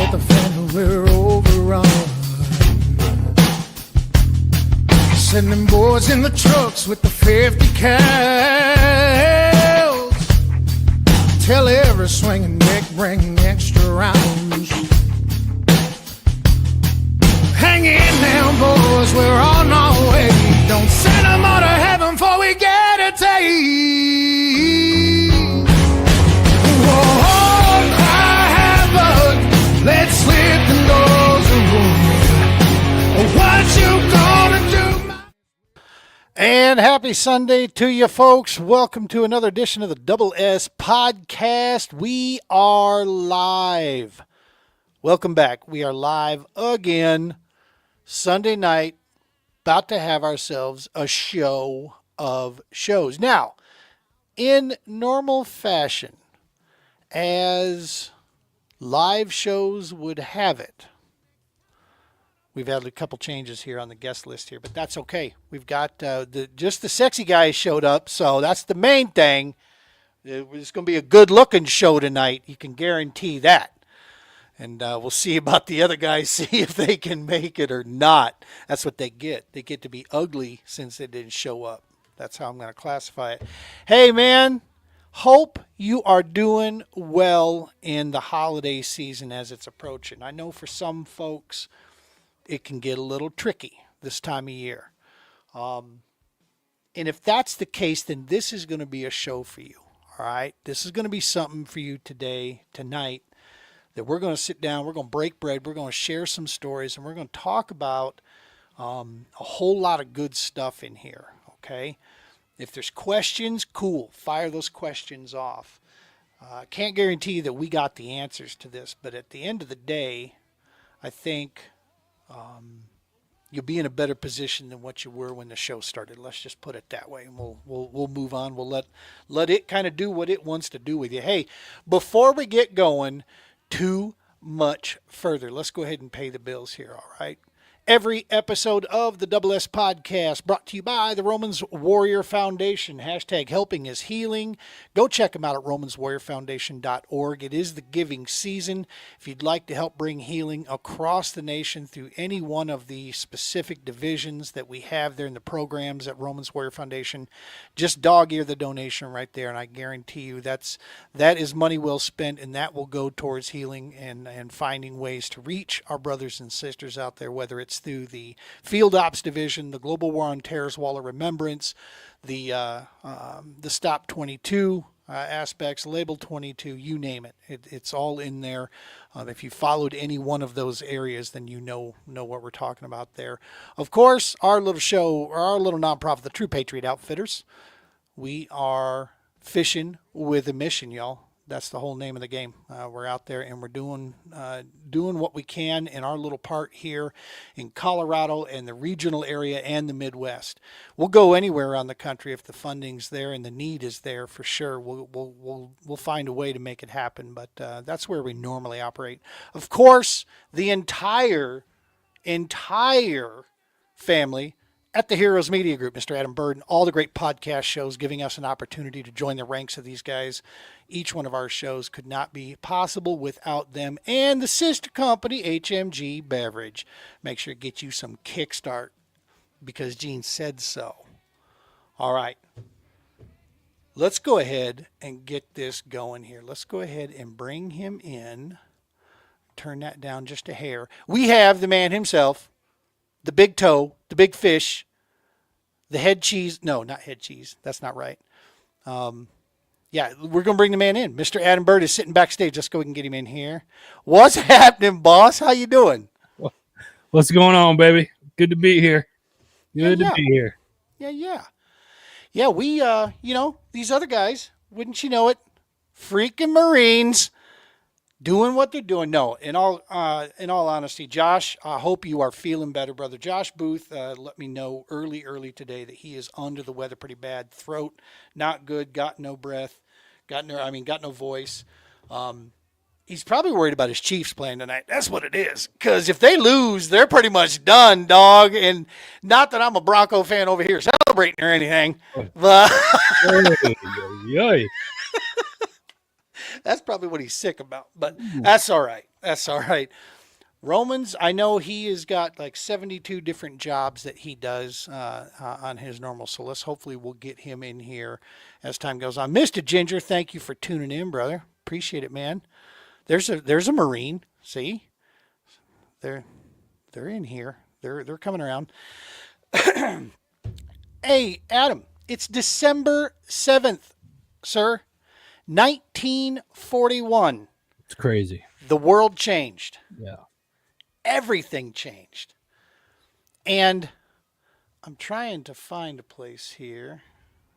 get the feeling we're overrun. Sending boys in the trucks with the 50 cals. Tell every swinging neck bring extra rounds. Hang in now, boys, we're on our way. Don't send them all to heaven before we get a taste. Whoa, cry havoc, let's slit the doors of room. What you gonna do? And happy Sunday to you folks. Welcome to another edition of the Double S Podcast. We are live. Welcome back. We are live again Sunday night, about to have ourselves a show of shows. Now, in normal fashion, as live shows would have it, we've had a couple changes here on the guest list here, but that's okay. We've got just the sexy guys showed up, so that's the main thing. It's going to be a good-looking show tonight. You can guarantee that. And we'll see about the other guys, see if they can make it or not. That's what they get. They get to be ugly since they didn't show up. That's how I'm going to classify it. Hey, man, hope you are doing well in the holiday season as it's approaching. I know for some folks, it can get a little tricky this time of year. And if that's the case, then this is going to be a show for you. All right? This is going to be something for you tonight, that we're going to sit down, we're going to break bread, we're going to share some stories, and we're going to talk about a whole lot of good stuff in here, okay? If there's questions, cool, fire those questions off. I can't guarantee that we got the answers to this, but at the end of the day, I think you'll be in a better position than what you were when the show started. Let's just put it that way, and we'll move on. We'll let it kind of do what it wants to do with you. Hey, before we get going too much further, let's go ahead and pay the bills here, all right? Every episode of the Double S Podcast brought to you by the Romans Warrior Foundation. Hashtag helping is healing. Go check them out at romanswarriorfoundation.org. It is the giving season. If you'd like to help bring healing across the nation through any one of the specific divisions that we have there in the programs at Romans Warrior Foundation, just dog-ear the donation right there, and I guarantee you that is money well spent, and that will go towards healing and finding ways to reach our brothers and sisters out there, whether it's through the Field Ops Division, the Global War on Terror's Wall of Remembrance, the Stop 22 aspects, Label 22, you name it. It's all in there. If you followed any one of those areas, then you know what we're talking about there. Of course, our little show, our little nonprofit, the True Patriot Outfitters, we are fishing with a mission, y'all. That's the whole name of the game. We're out there and we're doing what we can in our little part here in Colorado and the regional area and the Midwest. We'll go anywhere around the country if the funding's there and the need is there for sure. We'll find a way to make it happen, but that's where we normally operate. Of course, the entire family at the Heroes Media Group, Mr. Adam Bird, and all the great podcast shows giving us an opportunity to join the ranks of these guys. Each one of our shows could not be possible without them. And the sister company, HMG Beverage. Make sure to get you some Kickstart because Gene said so. All right. Let's go ahead and get this going here. Let's go ahead and bring him in. Turn that down just a hair. We have the man himself, the big toe, the big fish, the head cheese. No, not head cheese. That's not right. Yeah, we're going to bring the man in. Mr. Adam Bird is sitting backstage. Let's go and get him in here. What's happening, boss? How you doing? What's going on, baby? Good to be here. Good to be here. Yeah, we, these other guys, wouldn't you know it, freaking Marines, doing what they're doing. No, in all honesty, Josh, I hope you are feeling better, brother. Josh Booth let me know early today that he is under the weather pretty bad. Throat not good, got no breath, got no voice. He's probably worried about his Chiefs playing tonight. That's what it is. Because if they lose, they're pretty much done, dog. And not that I'm a Bronco fan over here celebrating or anything, but That's probably what he's sick about, but that's all right. That's all right. Romans, I know he has got like 72 different jobs that he does on his normal. So let's hopefully we'll get him in here as time goes on. Mr. Ginger, thank you for tuning in, brother. Appreciate it, man. There's a Marine. See, they're in here. They're coming around. Hey, Adam, it's December 7th, sir. 1941. It's crazy. The world changed. Yeah. Everything changed. And I'm trying to find a place here.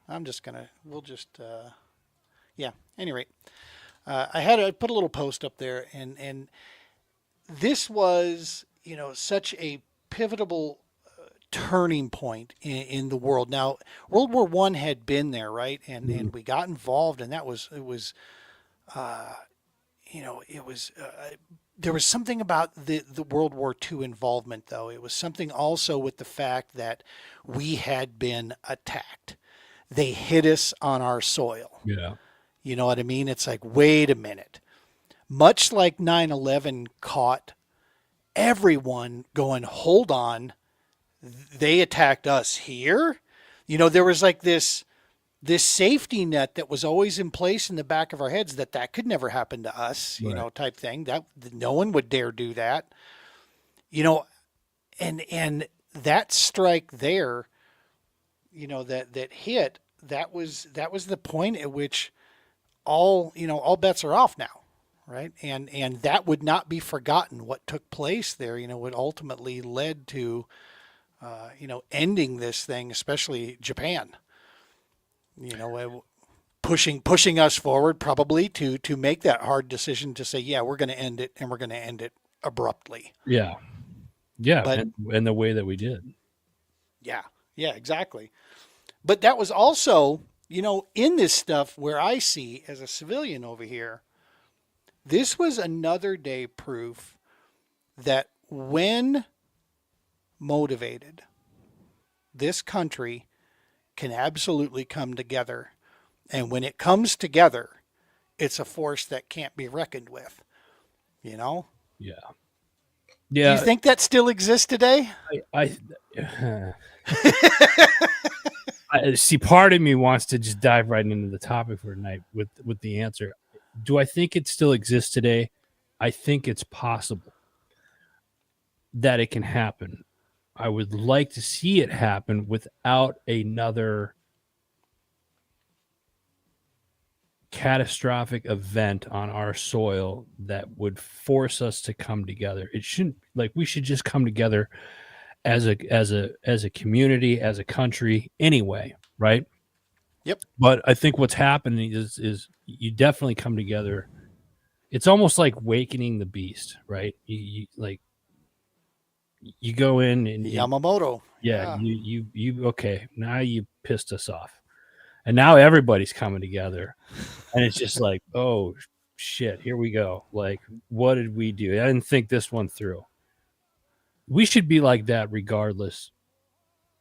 We'll just, yeah, any rate. I put a little post up there, and this was, such a pivotal turning point in the world. Now, World War One had been there, right? And we got involved, and it was there was something about the World War II involvement, though. It was something also with the fact that we had been attacked. They hit us on our soil. Yeah. You know what I mean? It's like, wait a minute. Much like 9/11 caught everyone going, hold on, they attacked us here? There was like this safety net that was always in place in the back of our heads that could never happen to us, Right. type thing. That no one would dare do that. And that strike there, that hit, that was the point at which all bets are off now, right? And that would not be forgotten. What took place there, what ultimately led to ending this thing, especially Japan. Pushing us forward probably to make that hard decision to say, yeah, we're going to end it, and we're going to end it abruptly. Yeah. Yeah. But and the way that we did. yeah, exactly. But that was also, in this stuff where I see as a civilian over here, this was another day proof that when motivated, this country can absolutely come together. And when it comes together, it's a force that can't be reckoned with. Yeah. Do Yeah. you think that still exists today? I see. Part of me wants to just dive right into the topic for tonight with the answer. Do I think it still exists today? I think it's possible that it can happen. I would like to see it happen without another catastrophic event on our soil that would force us to come together. It shouldn't, we should just come together as a community, as a country anyway, right? Yep. But I think what's happening is you definitely come together. It's almost like wakening the beast, right? You go in and Yamamoto. yeah. You okay, now you pissed us off. And now everybody's coming together. And it's just like, oh shit, here we go. Like, what did we do? I didn't think this one through. We should be like that regardless,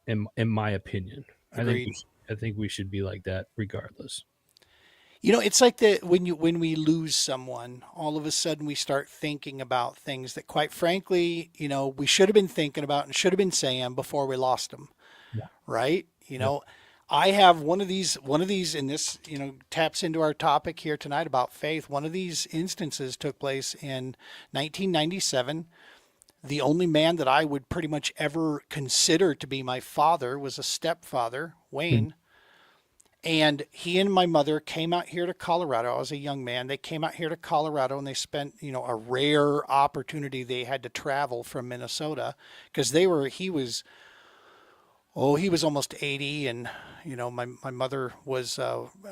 in my opinion. Agreed. I think we should be like that regardless. It's like that when we lose someone, all of a sudden we start thinking about things that, quite frankly, we should have been thinking about and should have been saying before we lost them. Yeah. Right? I have one of these, and this, taps into our topic here tonight about faith. One of these instances took place in 1997. The only man that I would pretty much ever consider to be my father was a stepfather, Wayne. And he and my mother came out here to Colorado. I was a young man. They came out here to Colorado, and they spent, a rare opportunity. They had to travel from Minnesota because he was almost 80, and my mother was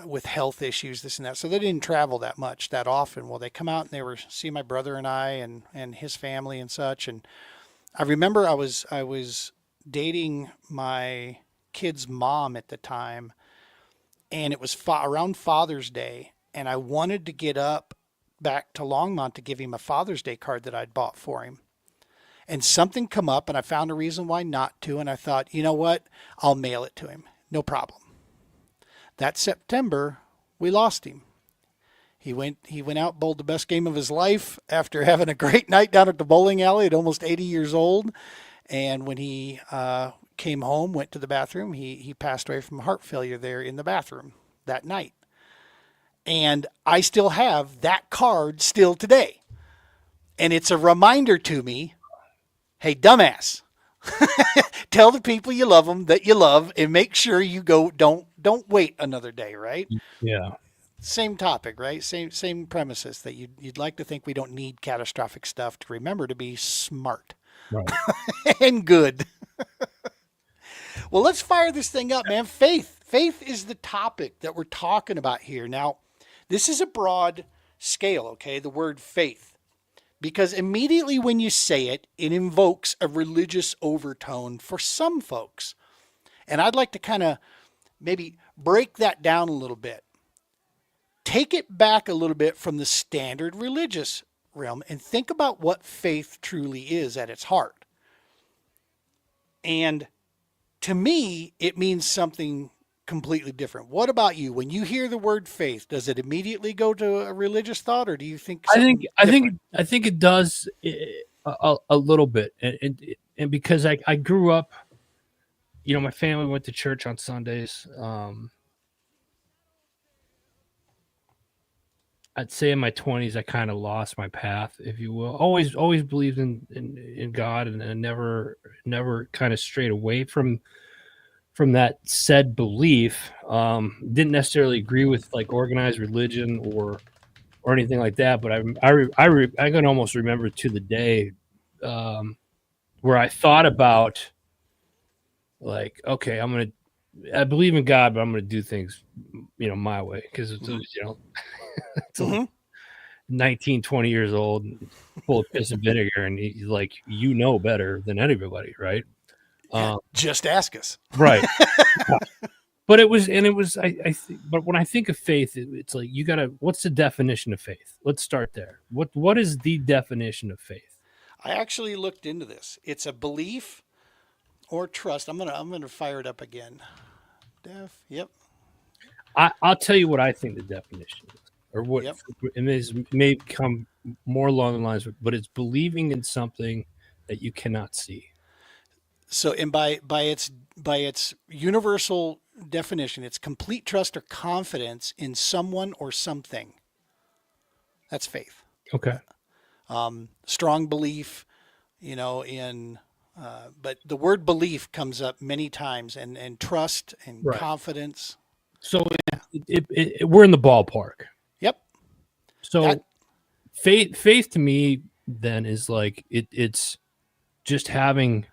with health issues, this and that, so they didn't travel that often. Well, they come out and they were seeing my brother and I and his family and such. And I remember I was dating my kid's mom at the time, and it was around Father's Day, and I wanted to get up back to Longmont to give him a Father's Day card that I'd bought for him. And something come up, and I found a reason why not to. And I thought, you know what? I'll mail it to him. No problem. That September, we lost him. He went out, bowled the best game of his life after having a great night down at the bowling alley at almost 80 years old. And when he came home, went to the bathroom, he passed away from heart failure there in the bathroom that night. And I still have that card still today. And it's a reminder to me, hey, dumbass, tell the people you love them that you love, and make sure you go. Don't wait another day, right? Yeah. Same topic, right? Same premises that you'd like to think we don't need catastrophic stuff to remember to be smart Right. and good. Well, let's fire this thing up, man. Faith is the topic that we're talking about here. Now, this is a broad scale, okay? The word faith. Because immediately when you say it, it invokes a religious overtone for some folks. And I'd like to kind of maybe break that down a little bit. Take it back a little bit from the standard religious realm and think about what faith truly is at its heart. And to me, it means something completely different. What about you? When you hear the word faith, does it immediately go to a religious thought, or do you think something different? I think it does a little bit, and because I grew up, my family went to church on Sundays. I'd say in my 20s, I kind of lost my path, if you will. Always believed in God, and never kind of strayed away from that said belief. Didn't necessarily agree with like organized religion or anything like that, but I can almost remember to the day where I thought about like, okay, I believe in God, but I'm gonna do things my way, because it's it's Mhm. 19, 20 years old, full of piss and vinegar, and he's like, better than anybody, right? Yeah, just ask us. Right. But but when I think of faith, it's like, what's the definition of faith? Let's start there. What is the definition of faith? I actually looked into this. It's a belief or trust. I'm gonna fire it up again. Yep. I'll tell you what I think the definition is, or what Yep. it may come more along the lines, but it's believing in something that you cannot see. So, and by its universal definition, it's complete trust or confidence in someone or something. That's faith. Okay. Strong belief, in. But the word belief comes up many times, and trust and Right. confidence. So we're in the ballpark. Yep. So That- faith to me then is like it's just having,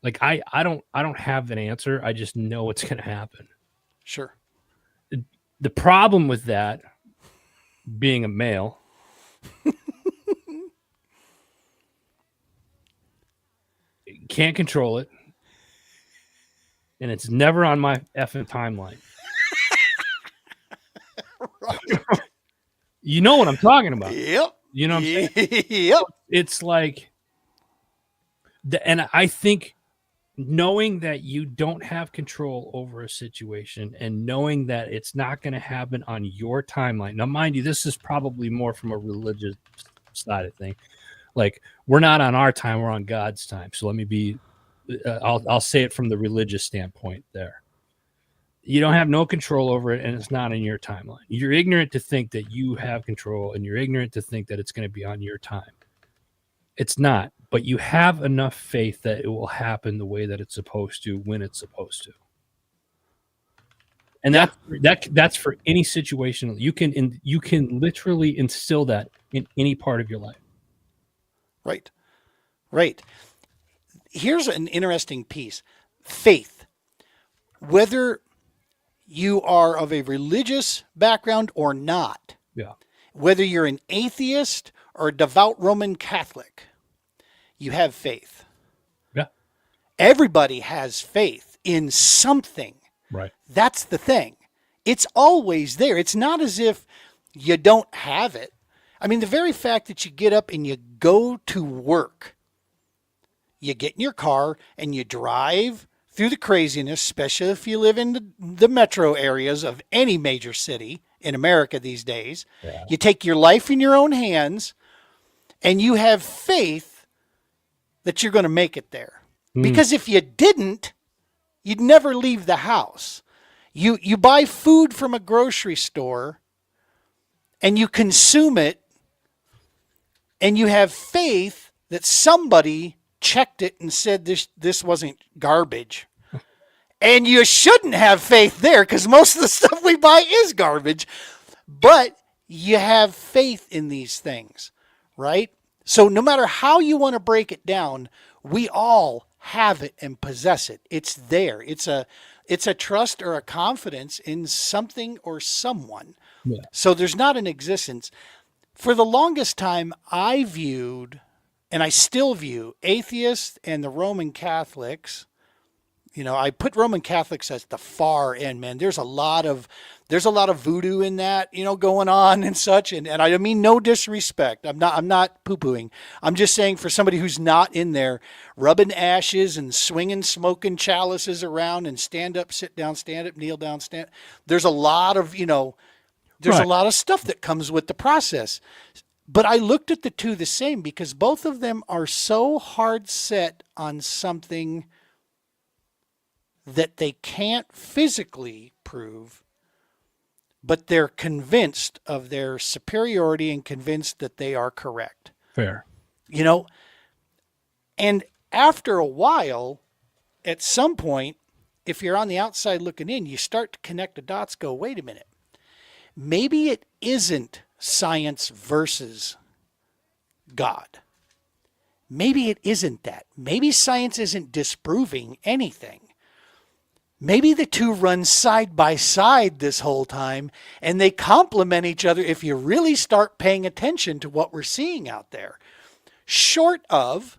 like, I don't have an answer. I just know it's going to happen. Sure. The problem with that, being a male, can't control it, and it's never on my effing timeline. You know what I'm talking about. Yep. You know what I'm saying? Yep. It's like, and I think knowing that you don't have control over a situation, and knowing that it's not going to happen on your timeline. Now, mind you, this is probably more from a religious side of thing. Like, we're not on our time, we're on God's time. So let me be, I'll say it from the religious standpoint there. You don't have no control over it, and it's not in your timeline. You're ignorant to think that you have control, and you're ignorant to think that it's going to be on your time. It's not, but you have enough faith that it will happen the way that it's supposed to, when it's supposed to. And that's for any situation. You can literally instill that in any part of your life. Right. Right. Here's an interesting piece. Faith. Whether you are of a religious background or not, Yeah. whether you're an atheist or a devout Roman Catholic, you have faith. Yeah. Everybody has faith in something. Right. That's the thing. It's always there. It's not as if you don't have it. I mean, the very fact that you get up and you go to work, you get in your car and you drive through the craziness, especially if you live in the metro areas of any major city in America these days. Yeah. You take your life in your own hands and you have faith that you're going to make it there. Because if you didn't, you'd never leave the house. You buy food from a grocery store and you consume it and you have faith that somebody checked it and said this wasn't garbage. And you shouldn't have faith there because most of the stuff we buy is garbage. But you have faith in these things, right? So no matter how you want to break it down, we all have it and possess it. It's there. It's a trust or a confidence in something or someone. Yeah. So there's not an existence. For the longest time, I viewed, and I still view, atheists and the Roman Catholics. I put Roman Catholics at the far end, man. There's a lot of voodoo in that, going on and such. And I mean, no disrespect. I'm not poo-pooing. I'm just saying for somebody who's not in there, rubbing ashes and swinging, smoking chalices around and stand up, sit down, stand up, kneel down, stand. There's a lot of, there's a lot of stuff that comes with the process. But I looked at the two the same because both of them are so hard set on something that they can't physically prove, but they're convinced of their superiority and convinced that they are correct. Fair. And after a while, at some point, if you're on the outside looking in, you start to connect the dots, go, wait a minute. Maybe it isn't science versus God. Maybe it isn't that. Maybe science isn't disproving anything. Maybe the two run side by side this whole time and they complement each other if you really start paying attention to what we're seeing out there. Short of,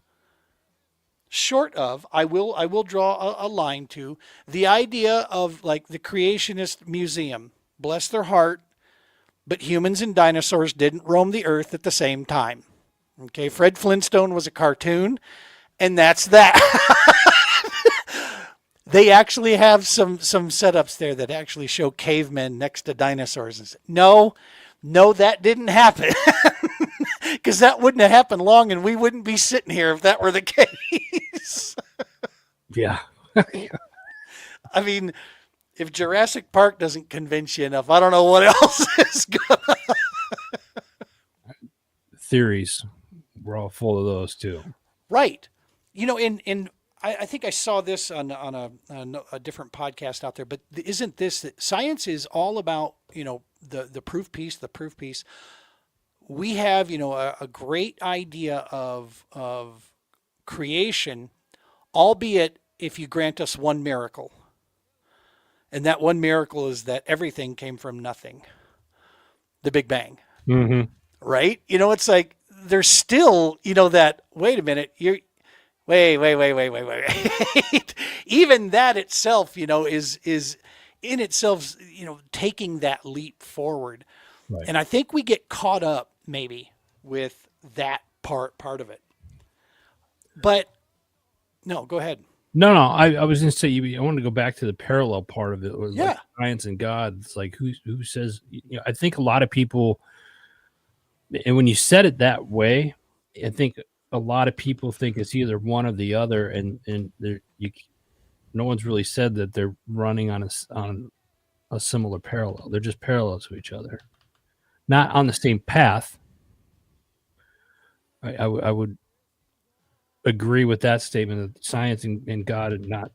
I will draw a line to the idea of like the creationist museum. Bless their heart, but humans and dinosaurs didn't roam the earth at the same time. Okay, Fred Flintstone was a cartoon, and that's that. They actually have some setups there that actually show cavemen next to dinosaurs. And say, no, that didn't happen. Because that wouldn't have happened long, and we wouldn't be sitting here if that were the case. Yeah. I mean, if Jurassic Park doesn't convince you enough, I don't know what else is going to. Theories. We're all full of those too. Right. I think I saw this on a different podcast out there, but isn't this that science is all about, the proof piece, we have, a great idea of creation, albeit if you grant us one miracle. And that one miracle is that everything came from nothing. The Big Bang. Mm-hmm. Right? It's like there's still, that, wait a minute, wait. Even that itself, is in itself, taking that leap forward. Right. And I think we get caught up maybe with that part of it. But no, go ahead. No, I was going to say, I wanted to go back to the parallel part of it. Yeah. Like science and God. It's like, who says, I think a lot of people, and when you said it that way, I think a lot of people think it's either one or the other. And no one's really said that they're running on a similar parallel. They're just parallel to each other. Not on the same path. I would agree with that statement that science and God are not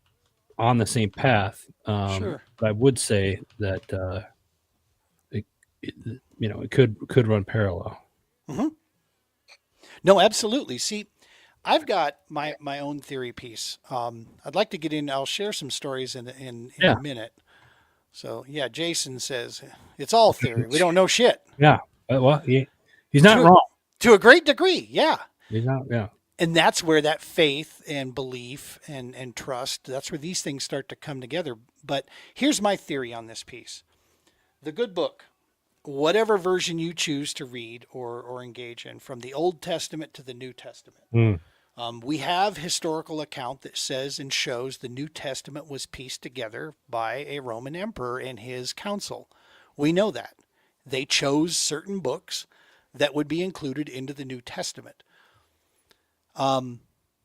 on the same path. Sure. But I would say that it could run parallel. Mm-hmm. No, absolutely. See, I've got my own theory piece. I'd like to get in. I'll share some stories in a minute. So yeah, Jason says it's all theory. We don't know shit. Yeah. Well, he's not wrong. To a great degree. Yeah. He's not. Yeah. And that's where that faith and belief and trust, that's where these things start to come together. But here's my theory on this piece. The good book, whatever version you choose to read or engage in, from the Old Testament to the New Testament, We have historical account that says and shows the New Testament was pieced together by a Roman emperor and his council. We know that. They chose certain books that would be included into the New Testament,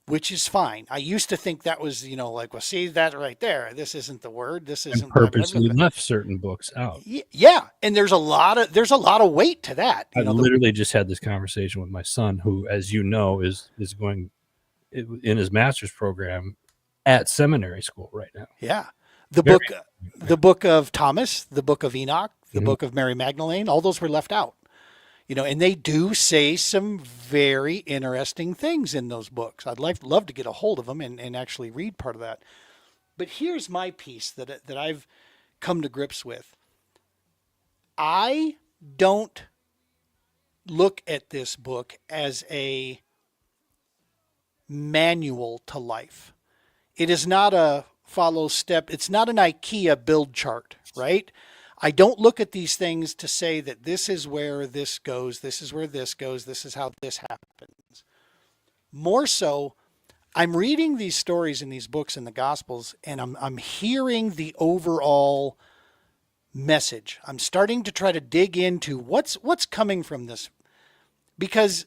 which is fine. I used to think that was, like, well, see that right there. This isn't the word. This And isn't blah, blah, blah, purposely blah. left certain books out. Yeah, and there's a lot of weight to that. I literally just had this conversation with my son, who, as you know, is going in his master's program at seminary school right now. Yeah. The Very book the book of Thomas, the book of Enoch, the Mhm. book of Mary Magdalene, all those were left out. And they do say some very interesting things in those books. Love to get a hold of them and actually read part of that. But here's my piece that I've come to grips with. I don't look at this book as a manual to life. It is not a follow step. It's not an IKEA build chart, right? I don't look at these things to say that this is where this goes, this is where this goes, this is how this happens. More so, I'm reading these stories in these books in the Gospels, and I'm hearing the overall message. I'm starting to try to dig into what's coming from this, because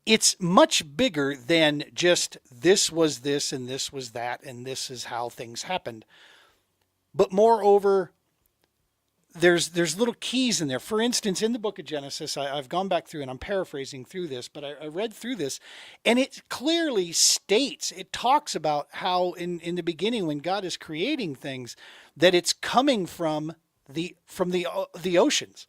it's much bigger than just this was this and this was that and this is how things happened. But moreover, there's little keys in there. For instance, in the book of Genesis, I've gone back through and I'm paraphrasing through this, but I read through this, and it clearly states, it talks about how in the beginning, when God is creating things, that it's coming from the oceans.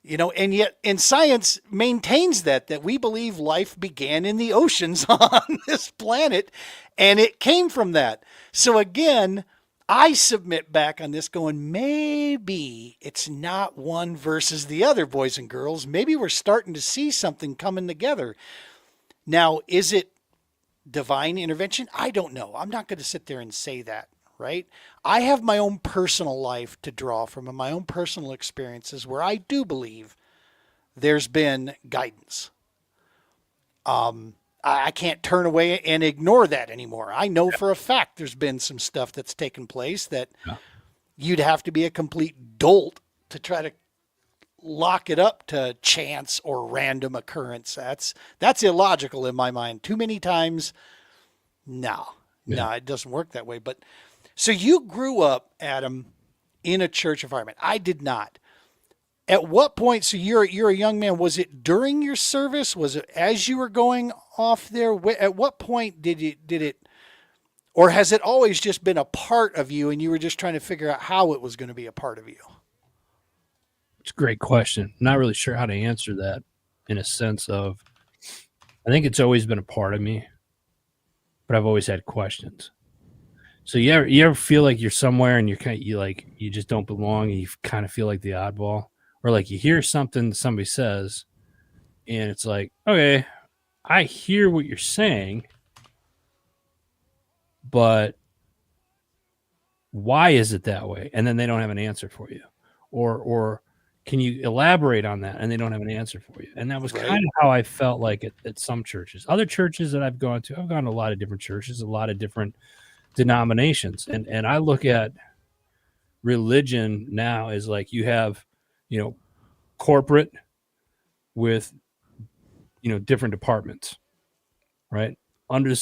And yet, and science maintains that we believe life began in the oceans on this planet, and it came from that. So again, I submit back on this going, maybe it's not one versus the other, boys and girls. Maybe we're starting to see something coming together. Now, is it divine intervention? I don't know. I'm not going to sit there and say that, right? I have my own personal life to draw from and my own personal experiences where I do believe there's been guidance. I can't turn away and ignore that anymore. I know for a fact there's been some stuff that's taken place that you'd have to be a complete dolt to try to lock it up to chance or random occurrence. That's illogical in my mind. Too many times, no, it doesn't work that way. But so you grew up, Adam, in a church environment. I did not. At what point? So you're a young man. Was it during your service? Was it as you were going off there? At what point did it, or has it always just been a part of you, and you were just trying to figure out how it was going to be a part of you? It's a great question. Not really sure how to answer that, in a sense of, I think it's always been a part of me, but I've always had questions. So you ever feel like you're somewhere and you just don't belong, and you kind of feel like the oddball, or like you hear something somebody says, and it's like, okay, I hear what you're saying, but why is it that way? And then they don't have an answer for you, or can you elaborate on that? And they don't have an answer for you. And that was Right. kind of how I felt like at some churches. Other churches that I've gone to a lot of different churches, a lot of different denominations, and I look at religion now as like, you have, corporate with, different departments, right? Under the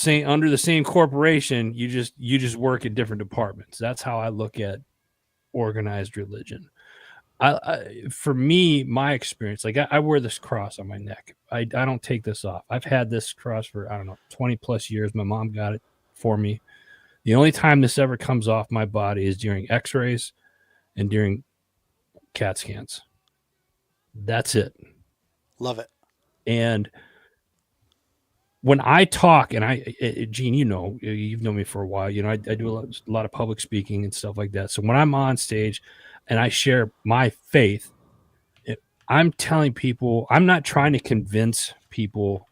same corporation, you just work in different departments. That's how I look at organized religion. For me, my experience, like I wear this cross on my neck. I don't take this off. I've had this cross for, I don't know, 20 plus years. My mom got it for me. The only time this ever comes off my body is during x-rays and during CAT scans. That's it. Love it. And when I talk, and Gene, you've known me for a while, I do a lot of public speaking and stuff like that. So when I'm on stage and I share my faith, I'm telling people, I'm not trying to convince people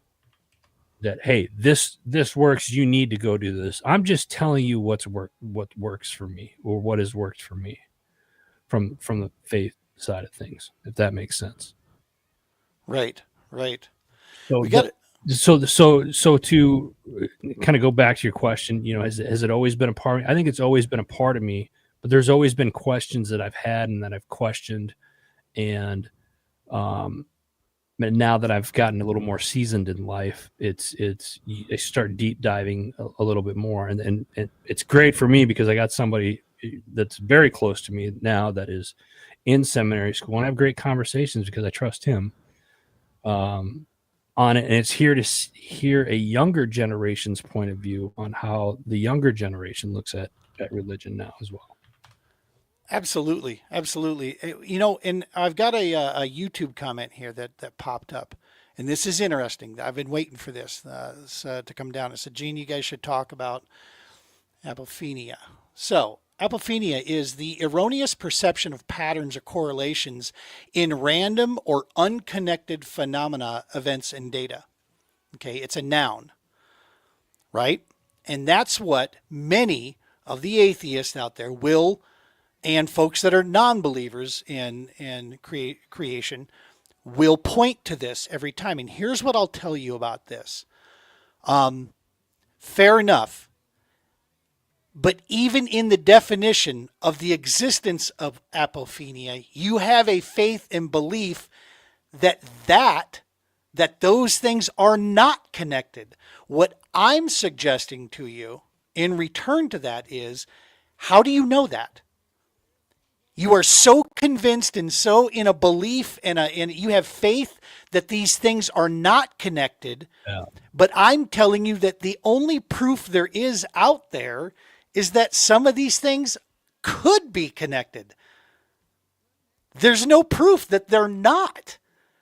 that, hey, this works, you need to go do this. I'm just telling you what works for me, or what has worked for me from the faith side of things, if that makes sense. Right. So We got it. So to kind of go back to your question, has it always been a part of me? I think it's always been a part of me, but there's always been questions that I've had and that I've questioned. And now that I've gotten a little more seasoned in life, I start deep diving a little bit more. And it's great for me because I got somebody that's very close to me now that is in seminary school, and I have great conversations because I trust him. On it, and it's here to hear a younger generation's point of view on how the younger generation looks at religion now as well. Absolutely, absolutely. And I've got a YouTube comment here that popped up, and this is interesting. I've been waiting for this to come down. It said, "Gene, you guys should talk about apophenia." So, apophenia is the erroneous perception of patterns or correlations in random or unconnected phenomena, events, and data. Okay, it's a noun, right? And that's what many of the atheists out there will, and folks that are non-believers in creation, will point to this every time. And here's what I'll tell you about this. Fair enough. But even in the definition of the existence of apophenia, you have a faith and belief that those things are not connected. What I'm suggesting to you in return to that is, how do you know that? You are so convinced and so in a belief and you have faith that these things are not connected. Yeah. But I'm telling you that the only proof there is out there is that some of these things could be connected. There's no proof that they're not.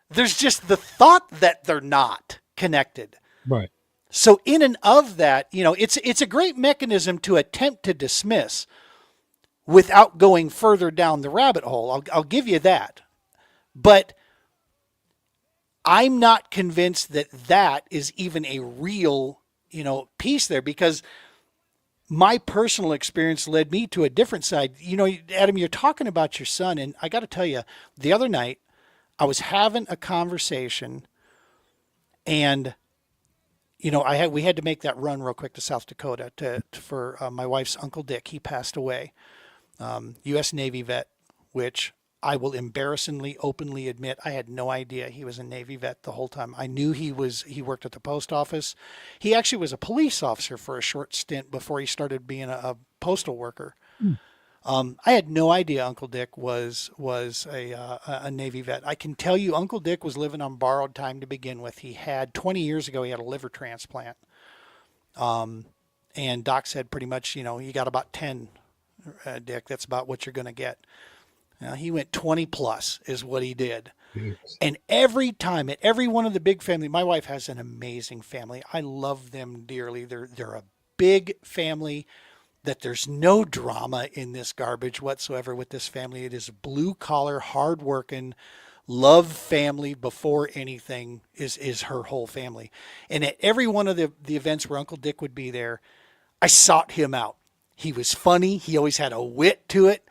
There's just the thought that they're not connected. Right. So in and of that, it's a great mechanism to attempt to dismiss without going further down the rabbit hole. I'll give you that. But I'm not convinced that is even a real, piece there, because my personal experience led me to a different side. Adam, you're talking about your son, and I got to tell you, the other night I was having a conversation, and we had to make that run real quick to South Dakota for my wife's Uncle Dick. He passed away, U.S. Navy vet, which I will embarrassingly openly admit I had no idea he was a Navy vet the whole time. I knew he worked at the post office. He actually was a police officer for a short stint before he started being a postal worker. I had no idea Uncle Dick was a Navy vet. I can tell you Uncle Dick was living on borrowed time to begin with. 20 years ago, he had a liver transplant. And Doc said pretty much, you got about 10, Dick. That's about what you're going to get. He went 20 plus is what he did. Yes. And every time at every one of the big family, my wife has an amazing family. I love them dearly. They're a big family that there's no drama in this garbage whatsoever with this family. It is blue collar, hard working, love family before anything is her whole family. And at every one of the events where Uncle Dick would be there, I sought him out. He was funny. He always had a wit to it.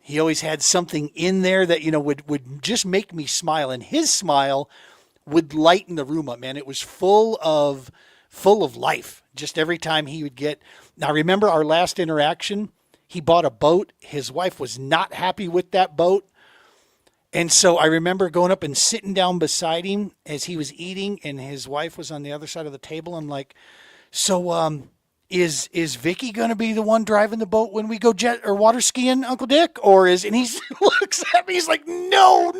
He always had something in there that, would just make me smile. And his smile would lighten the room up, man. It was full of life. Just every time he would get. Now, remember our last interaction? He bought a boat. His wife was not happy with that boat. And so I remember going up and sitting down beside him as he was eating, and his wife was on the other side of the table. I'm like, so, Is Vicky going to be the one driving the boat when we go jet or water skiing, Uncle Dick? And he looks at me, he's like, no.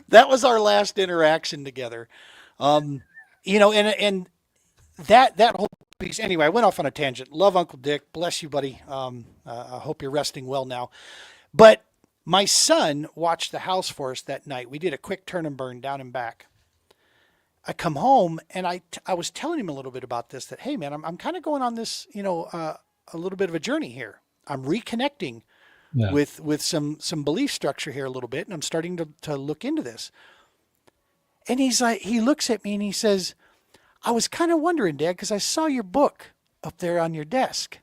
That was our last interaction together. And that whole piece, anyway, I went off on a tangent. Love Uncle Dick. Bless you, buddy. I hope you're resting well now. But my son watched the house for us that night. We did a quick turn and burn down and back. I come home and I was telling him a little bit about this, that, hey man, I'm kind of going on this, a little bit of a journey here. I'm reconnecting with some belief structure here a little bit. And I'm starting to look into this. And he looks at me and he says, I was kind of wondering, Dad, because I saw your book up there on your desk.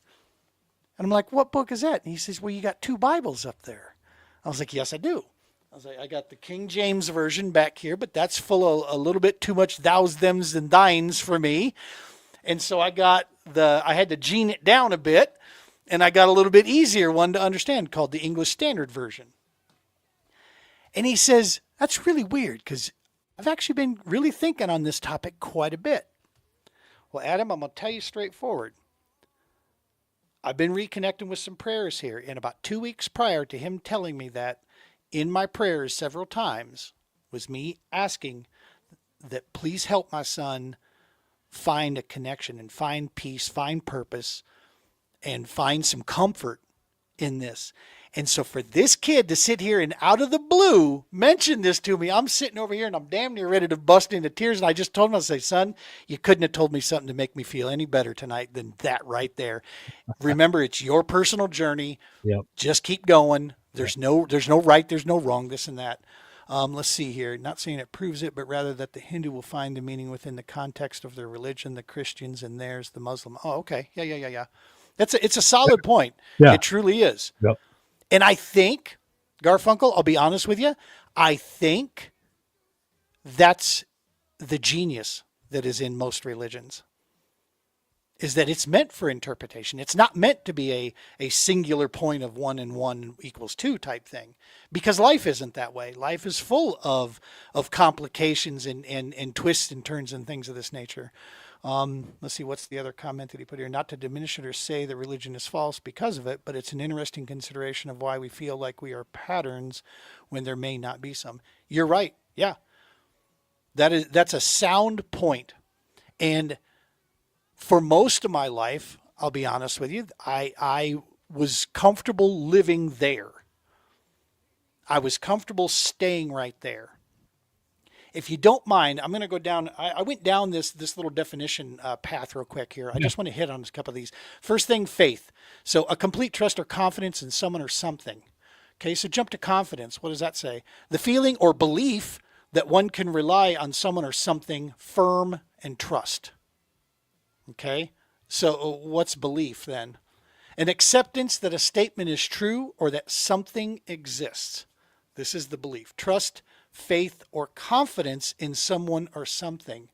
And I'm like, what book is that? And he says, well, you got 2 Bibles up there. I was like, yes, I do. was like, I got the King James version back here, but that's full of a little bit too much thous, thems, and thines for me. And so I had to gene it down a bit, and I got a little bit easier one to understand called the English Standard Version. And he says, that's really weird because I've actually been really thinking on this topic quite a bit. Well, Adam, I'm going to tell you straightforward. I've been reconnecting with some prayers here. And about 2 weeks prior to him telling me that, in my prayers several times was me asking that please help my son find a connection and find peace, find purpose, and find some comfort in this. And so for this kid to sit here and out of the blue mention this to me, I'm sitting over here and I'm damn near ready to bust into tears. And I just told him, I say, son, you couldn't have told me something to make me feel any better tonight than that right there. Remember, it's your personal journey. Yep. Just keep going. There's no right, there's no wrong, this and that. Let's see here. Not saying it proves it, but rather that the Hindu will find the meaning within the context of their religion, the Christians and theirs, the Muslim. Oh, okay. Yeah. It's a solid point. Yeah. It truly is. Yep. And I think, Garfunkel, I'll be honest with you, I think that's the genius that is in most religions, is that it's meant for interpretation. It's not meant to be a singular point of 1 and 1 equals 2 type thing, because life isn't that way. Life is full of complications and twists and turns and things of this nature. Let's see, what's the other comment that he put here? Not to diminish it or say that religion is false because of it, but it's an interesting consideration of why we feel like we are patterns when there may not be some. You're right. Yeah. That's a sound point. And for most of my life, I'll be honest with you, I was comfortable living there. I was comfortable staying right there. If you don't mind, I'm going to go down. I went down this little definition path real quick here. I just want to hit on a couple of these. First thing, faith. So a complete trust or confidence in someone or something. Okay, so jump to confidence. What does that say? The feeling or belief that one can rely on someone or something firm and trust. Okay, so what's belief then? An acceptance that a statement is true or that something exists. This is the belief. Trust, faith, or confidence in someone or something.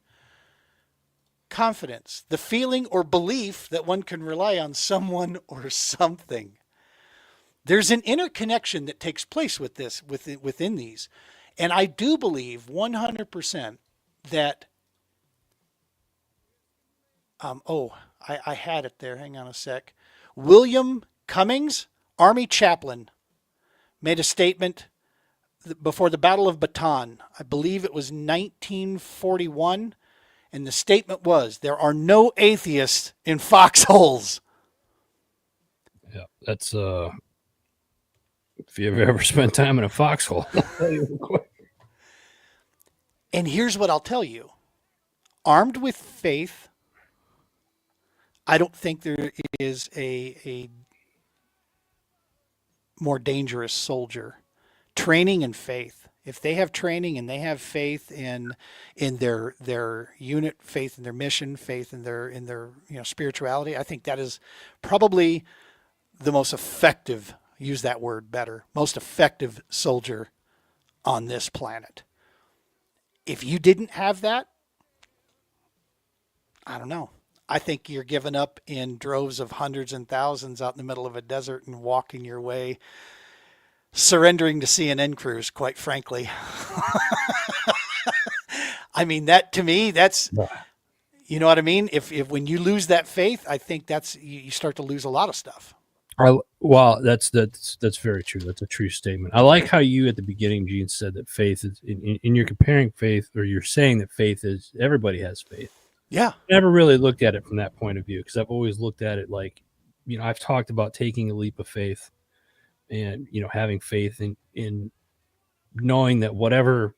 Confidence, the feeling or belief that one can rely on someone or something. There's an interconnection that takes place with this, within these. And I do believe 100% that, I had it there. Hang on a sec. William Cummings, Army chaplain, made a statement before the Battle of Bataan. I believe it was 1941. And the statement was, there are no atheists in foxholes. Yeah, that's if you've ever spent time in a foxhole. And here's what I'll tell you. Armed with faith, I don't think there is a more dangerous soldier. Training and faith. If they have training and they have faith in their unit, faith in their mission, faith in their spirituality, I think that is probably the most effective, use that word better, most effective soldier on this planet. If you didn't have that, I don't know. I think you're giving up in droves of hundreds and thousands out in the middle of a desert and walking your way, surrendering to CNN crews, quite frankly. I mean, that to me, that's, you know what I mean? If when you lose that faith, I think that's, you start to lose a lot of stuff. Well, that's very true. That's a true statement. I like how you at the beginning, Gene, said that faith is, in you're comparing faith, or you're saying that faith is, everybody has faith. Yeah. I never really looked at it from that point of view, because I've always looked at it like, I've talked about taking a leap of faith and, having faith in knowing that whatever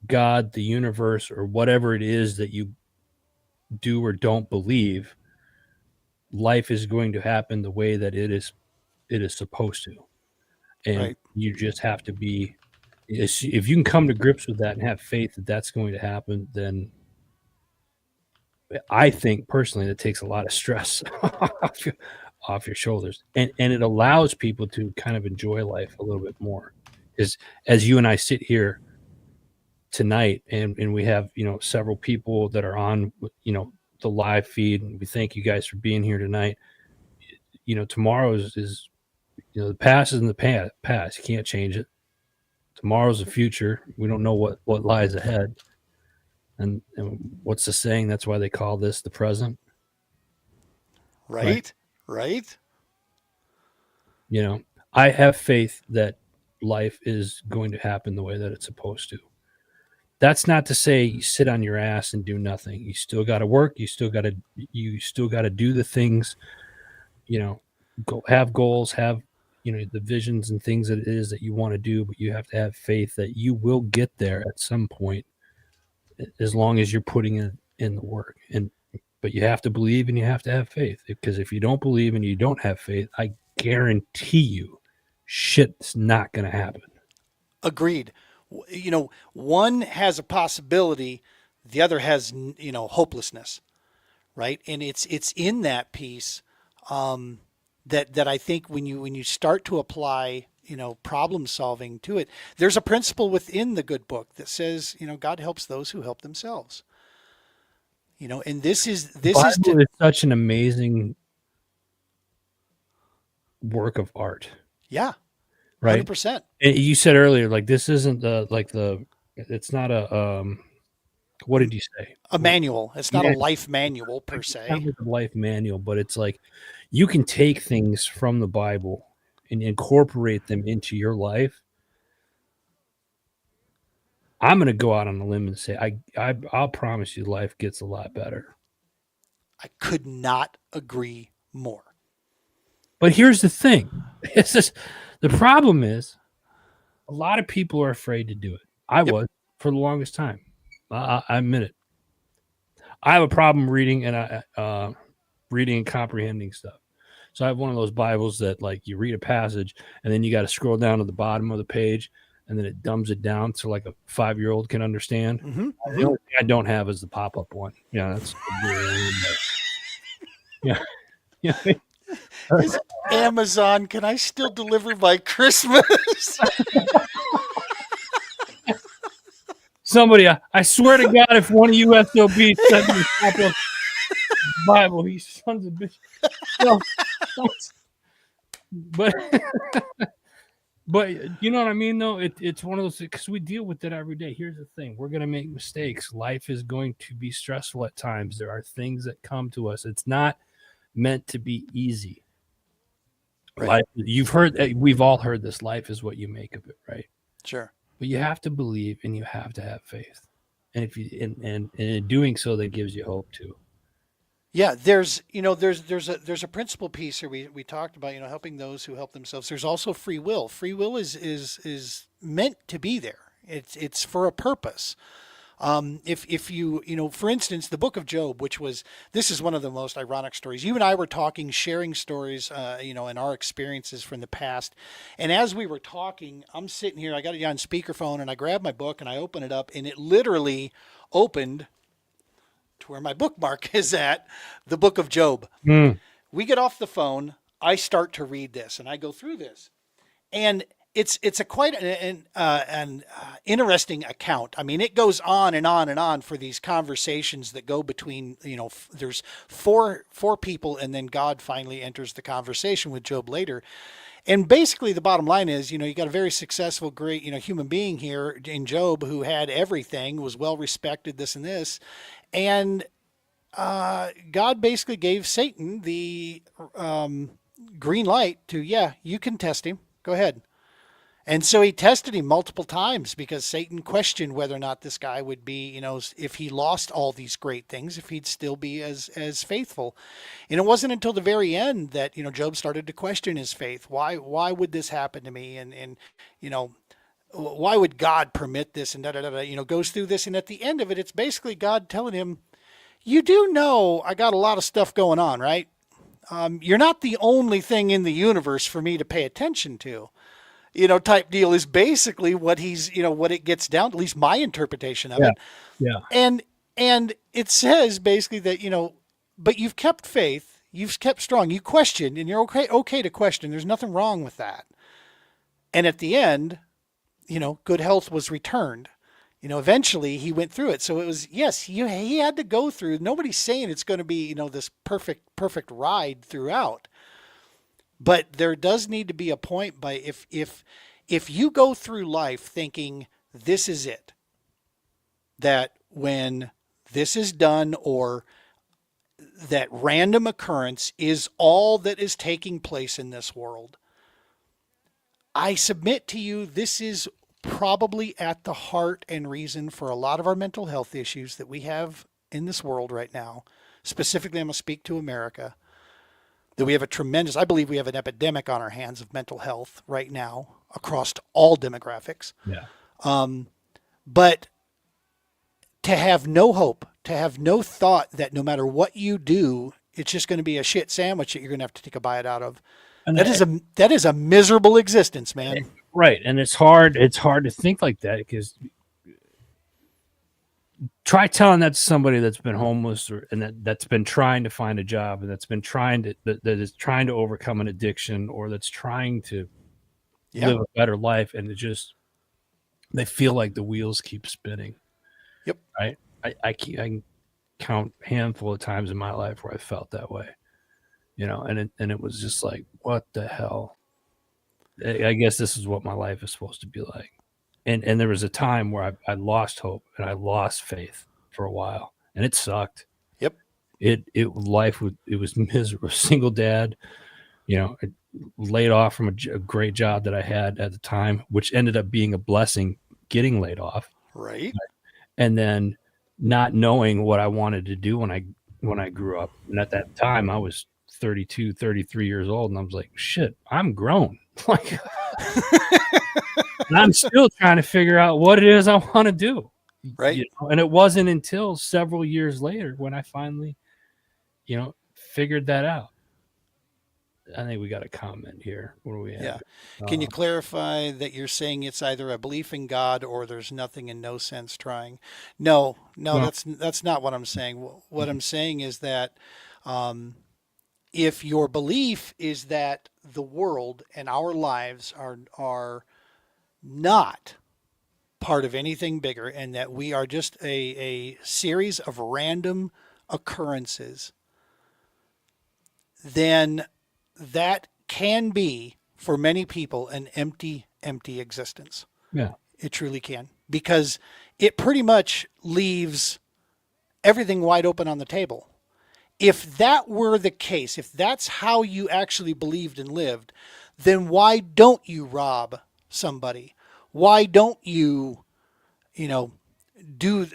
God, the universe, or whatever it is that you do or don't believe, life is going to happen the way that it is supposed to. And right. You just have to be, if you can come to grips with that and have faith that that's going to happen, then I think personally that takes a lot of stress off your shoulders, and it allows people to kind of enjoy life a little bit more. Because as you and I sit here tonight, and we have several people that are on the live feed, and we thank you guys for being here tonight. Tomorrow is the past is in the past. You can't change it. Tomorrow's the future. We don't know what lies ahead. And what's the saying? That's why they call this the present. Right? I have faith that life is going to happen the way that it's supposed to. That's not to say you sit on your ass and do nothing. You still got to work. You still got to do the things, go have goals, have, the visions and things that it is that you want to do, but you have to have faith that you will get there at some point, as long as you're putting in the work. But you have to believe and you have to have faith, because if you don't believe and you don't have faith, I guarantee you shit's not going to happen. Agreed. One has a possibility, the other has, hopelessness, right? And it's in that piece that I think when you start to apply, problem solving to it, there's a principle within the good book that says, God helps those who help themselves. And this is such an amazing work of art. Yeah. Right. 100%. You said earlier, like, this isn't it's not a, what did you say? A manual. It's not a life manual per se. It's not like a life manual, but it's like you can take things from the Bible and incorporate them into your life. I'm going to go out on a limb and say, I'll promise you life gets a lot better. I could not agree more. But here's the thing. The problem is a lot of people are afraid to do it. I was for the longest time. I admit it. I have a problem reading and reading and comprehending stuff. So I have one of those Bibles that, like, you read a passage and then you got to scroll down to the bottom of the page, and then it dumbs it down so like a 5-year-old can understand. Mm-hmm. The only thing I don't have is the pop-up one. Yeah, that's yeah. Is Amazon, can I still deliver by Christmas? Somebody, I swear to God, if one of you SOBs sent me a copy of the Bible, these sons of bitches. No, but you know what I mean, though? It's one of those, because we deal with it every day. Here's the thing. We're going to make mistakes. Life is going to be stressful at times. There are things that come to us. It's not meant to be easy. Right. Life, we've all heard this. Life is what you make of it, right? Sure. But you have to believe and you have to have faith. And if you and in doing so, that gives you hope too. Yeah, there's a principle piece here we talked about, helping those who help themselves. There's also free will. Free will is meant to be there. It's for a purpose. If you, for instance, the book of Job, this is one of the most ironic stories. You and I were talking, sharing stories, and our experiences from the past. And as we were talking, I'm sitting here, I got it on speakerphone, and I grabbed my book and I open it up, and it literally opened to where my bookmark is at, the book of Job. We get off the phone. I start to read this and I go through this, and it's a quite an interesting account. I mean, it goes on and on and on for these conversations that go between, there's four people, and then God finally enters the conversation with Job later. And basically the bottom line is, you got a very successful, great, human being here in Job who had everything, was well respected, this and this. And God basically gave Satan the green light to, you can test him. Go ahead. And so he tested him multiple times, because Satan questioned whether or not this guy would be, if he lost all these great things, if he'd still be as faithful. And it wasn't until the very end that, Job started to question his faith. Why would this happen to me? And why would God permit this? And goes through this. And at the end of it, it's basically God telling him, you do know I got a lot of stuff going on, right? You're not the only thing in the universe for me to pay attention to. Type deal is basically what he's, what it gets down to, at least my interpretation of it. Yeah. And it says basically that, but you've kept faith, you've kept strong, you questioned, and you're okay to question. There's nothing wrong with that. And at the end, good health was returned. Eventually he went through it. So it was, yes, he had to go through. Nobody's saying it's going to be, this perfect ride throughout. But there does need to be a point by if you go through life thinking this is it, that when this is done, or that random occurrence is all that is taking place in this world, I submit to you this is probably at the heart and reason for a lot of our mental health issues that we have in this world right now. Specifically, I'm going to speak to America. That we have I believe we have an epidemic on our hands of mental health right now across all demographics. Yeah. But to have no hope, to have no thought that no matter what you do, it's just going to be a shit sandwich that you're going to have to take a bite out of. And that is a miserable existence, man. Right. And it's hard to think like that, because try telling that to somebody that's been homeless, and that's been trying to find a job, and that's been that is trying to overcome an addiction, or that's trying to live a better life, and they feel like the wheels keep spinning. Yep. Right. I can count a handful of times in my life where I felt that way, and it was just like, what the hell? I guess this is what my life is supposed to be like. And there was a time where I lost hope and I lost faith for a while, and it sucked. Yep. It was miserable. Single dad, laid off from a great job that I had at the time, which ended up being a blessing, getting laid off. Right. And then not knowing what I wanted to do when I grew up. And at that time I was 32, 33 years old, and I was like, shit, I'm grown. Like, and I'm still trying to figure out what it is I want to do. Right. And it wasn't until several years later when I finally, figured that out. I think we got a comment here. What do we have? Yeah. Can you clarify that you're saying it's either a belief in God or there's nothing and no sense trying? No, Well, that's not what I'm saying. What I'm saying is that if your belief is that the world and our lives are not part of anything bigger, and that we are just a series of random occurrences, then that can be, for many people, an empty existence. yeah. It truly can, because it pretty much leaves everything wide open on the table. If that were the case, if that's how you actually believed and lived, then why don't you rob somebody? Why don't you, do,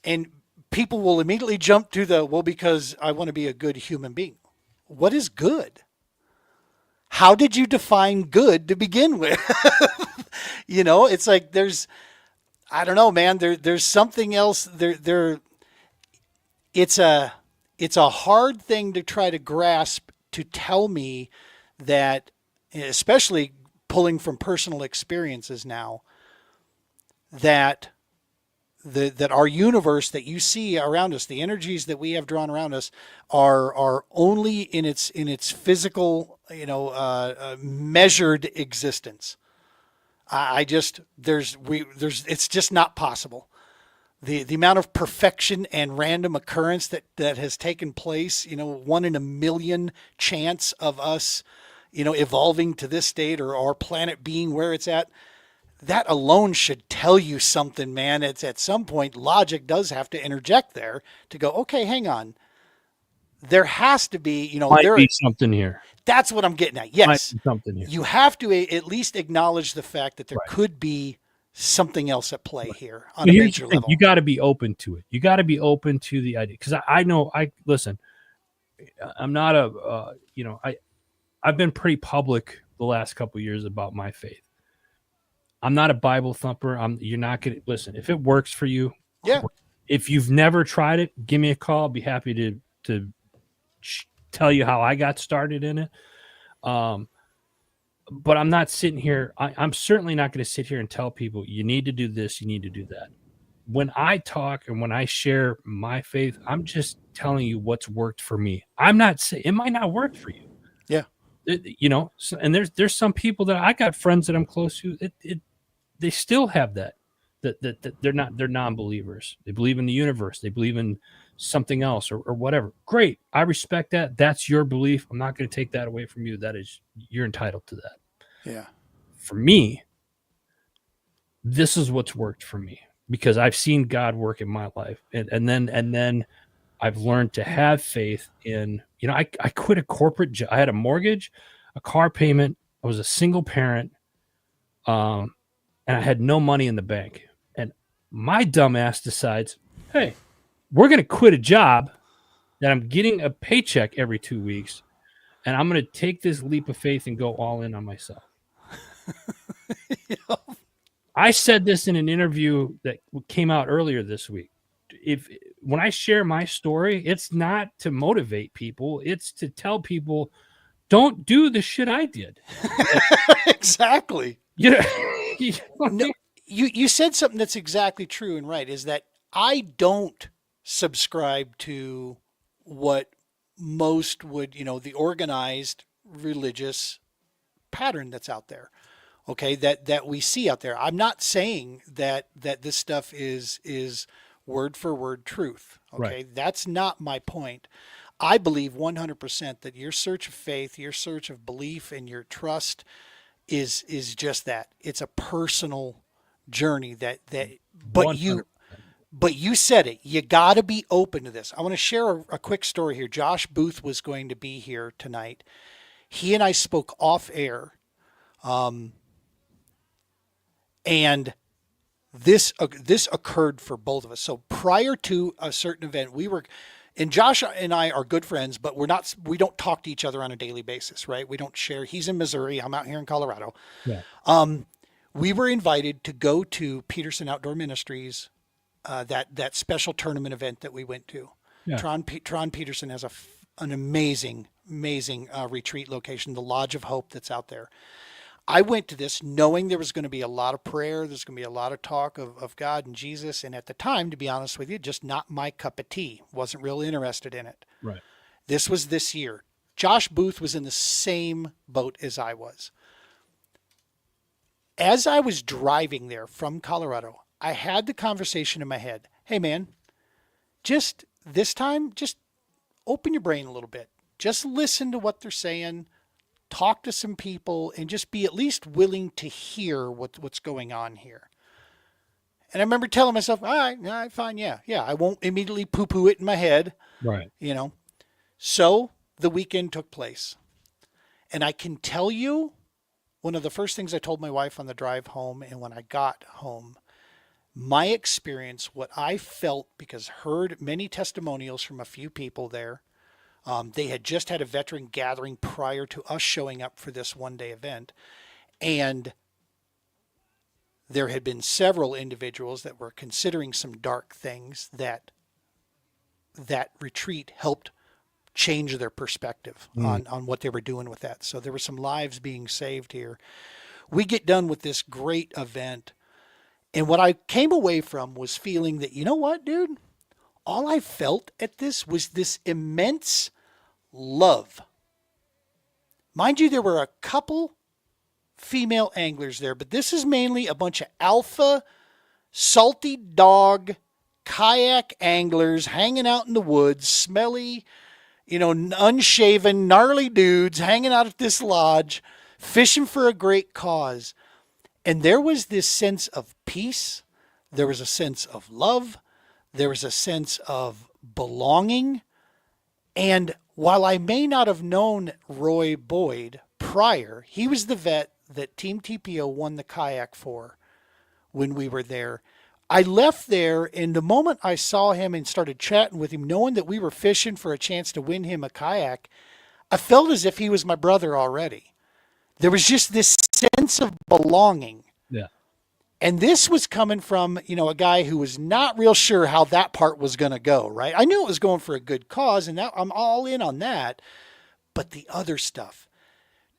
and people will immediately jump to because I want to be a good human being. What is good? How did you define good to begin with? It's like I don't know, man. There's something else. It's a hard thing to try to grasp, to tell me that, especially pulling from personal experiences now, that that our universe that you see around us, the energies that we have drawn around us, are only in its physical, measured existence. It's just not possible. The amount of perfection and random occurrence that has taken place, 1 in a million chance of us, evolving to this state, or our planet being where it's at. That alone should tell you something, man. It's at some point logic does have to interject there to go, okay, hang on. There has to be, Might be something here. That's what I'm getting at. Yes. Might be something here. You have to at least acknowledge the fact that there Right. could be something else at play here on But a here's major the thing. level. You got to be open to it. You got to be open to the idea. Because I know, listen, I'm not I've been pretty public the last couple of years about my faith. I'm not a Bible thumper. You're not going to listen. If it works for you, Yeah. If you've never tried it, give me a call. I'll be happy to tell you how I got started in it. But I'm not sitting here. I'm certainly not going to sit here and tell people you need to do this, you need to do that. When I talk and when I share my faith, I'm just telling you what's worked for me. I'm not saying it might not work for you. Yeah. And there's some people that I got friends that I'm close to. they still have that they're non-believers. They believe in the universe. They believe in something else or whatever. Great. I respect that. That's your belief. I'm not going to take that away from you. You're entitled to that. Yeah. For me, this is what's worked for me because I've seen God work in my life. And then I've learned to have faith in, I quit a corporate job. I had a mortgage, a car payment. I was a single parent. And I had no money in the bank. And my dumb ass decides, hey, we're going to quit a job that I'm getting a paycheck every 2 weeks. And I'm going to take this leap of faith and go all in on myself. I said this in an interview that came out earlier this week. When I share my story, it's not to motivate people. It's to tell people, don't do the shit I did. Exactly. No, you said something that's exactly true and right, is that I don't subscribe to what most would, the organized religious pattern that's out there. Okay, that we see out there. I'm not saying that this stuff is word for word truth. Okay, right. That's not my point. I believe 100% that your search of faith, your search of belief, and your trust is just that. It's a personal journey that 100%. But you said it. You got to be open to this. I want to share a quick story here. Josh Booth was going to be here tonight. He and I spoke off air. And this occurred for both of us. So prior to a certain event, and Josh and I are good friends, but we don't talk to each other on a daily basis, right? We don't share. He's in Missouri. I'm out here in Colorado. Yeah. We were invited to go to Peterson Outdoor Ministries, that special tournament event that we went to. Yeah. Tron Peterson has an amazing retreat location, the Lodge of Hope that's out there. I went to this knowing there was going to be a lot of prayer. There's going to be a lot of talk of God and Jesus. And at the time, to be honest with you, just not my cup of tea. Wasn't real interested in it. Right. This was this year. Josh Booth was in the same boat as I was. As I was driving there from Colorado, I had the conversation in my head. Hey, man, just this time, just open your brain a little bit. Just listen to what they're saying. Talk to some people and just be at least willing to hear what's going on here. And I remember telling myself, all right, fine. Yeah. I won't immediately poo-poo it in my head. Right. So the weekend took place. And I can tell you, one of the first things I told my wife on the drive home and when I got home, my experience, what I felt, because heard many testimonials from a few people there. They had just had a veteran gathering prior to us showing up for this one-day event. And there had been several individuals that were considering some dark things that retreat helped change their perspective on what they were doing with that. So there were some lives being saved here. We get done with this great event. And what I came away from was feeling that, you know what, dude? All I felt at this was this immense love. Mind you, there were a couple female anglers there, but this is mainly a bunch of alpha, salty dog, kayak anglers hanging out in the woods, smelly, unshaven, gnarly dudes hanging out at this lodge, fishing for a great cause. And there was this sense of peace. There was a sense of love. There was a sense of belonging. And while I may not have known Roy Boyd prior, he was the vet that Team TPO won the kayak for when we were there. I left there, and the moment I saw him and started chatting with him, knowing that we were fishing for a chance to win him a kayak, I felt as if he was my brother already. There was just this sense of belonging. Yeah. And this was coming from, a guy who was not real sure how that part was going to go, right? I knew it was going for a good cause, and I'm all in on that. But the other stuff,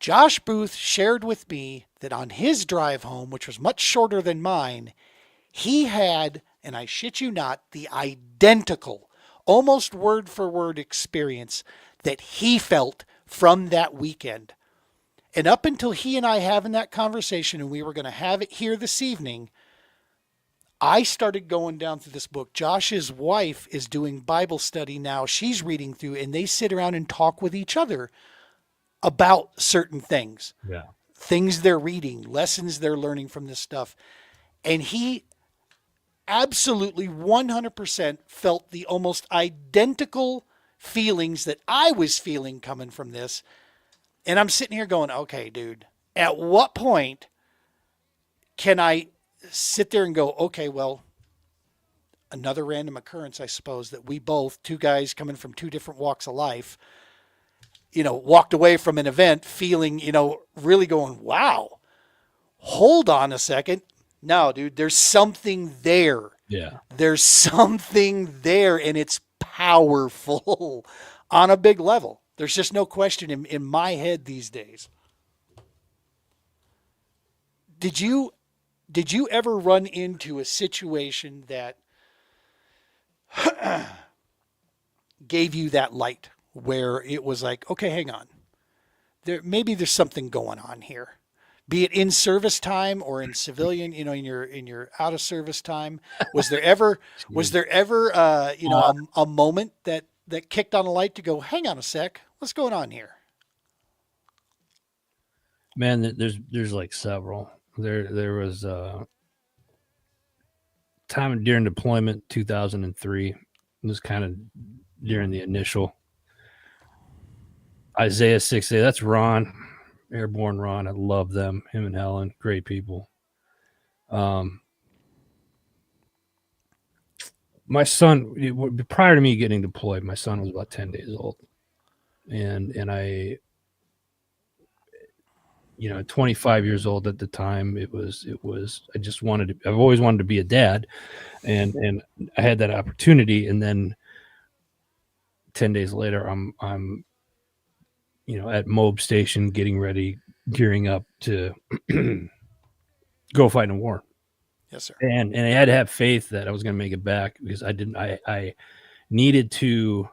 Josh Booth shared with me that on his drive home, which was much shorter than mine, he had, and I shit you not, the identical, almost word for word experience that he felt from that weekend. And up until he and I having that conversation, and we were going to have it here this evening, I started going down through this book. Josh's wife is doing Bible study now. She's reading through, and they sit around and talk with each other about certain things, Yeah. things they're reading, lessons they're learning from this stuff. And he absolutely 100% felt the almost identical feelings that I was feeling coming from this. And I'm sitting here going, okay, dude, at what point can I sit there and go, okay, well, another random occurrence, I suppose, that we both, two guys coming from two different walks of life, walked away from an event feeling, really going, wow, hold on a second. No, dude, there's something there. Yeah. There's something there, and it's powerful on a big level. There's just no question in my head these days. Did you ever run into a situation that gave you that light where it was like, okay, hang on. Maybe there's something going on here. Be it in service time or in civilian, in your out of service time. Was there ever a moment that kicked on a light to go, hang on a sec, what's going on here? Man, there's like several. There was time during deployment 2003. It was kind of during the initial Isaiah 6A. That's Ron, Airborne Ron. I love them. Him and Helen, great people. My son, prior to me getting deployed, my son was about 10 days old, and I, 25 years old at the time. It was. I just wanted to. I've always wanted to be a dad, and I had that opportunity. And then 10 days later, I'm at Moab Station, getting ready, gearing up to go fight in a war. Yes, sir. And I had to have faith that I was going to make it back, because I needed to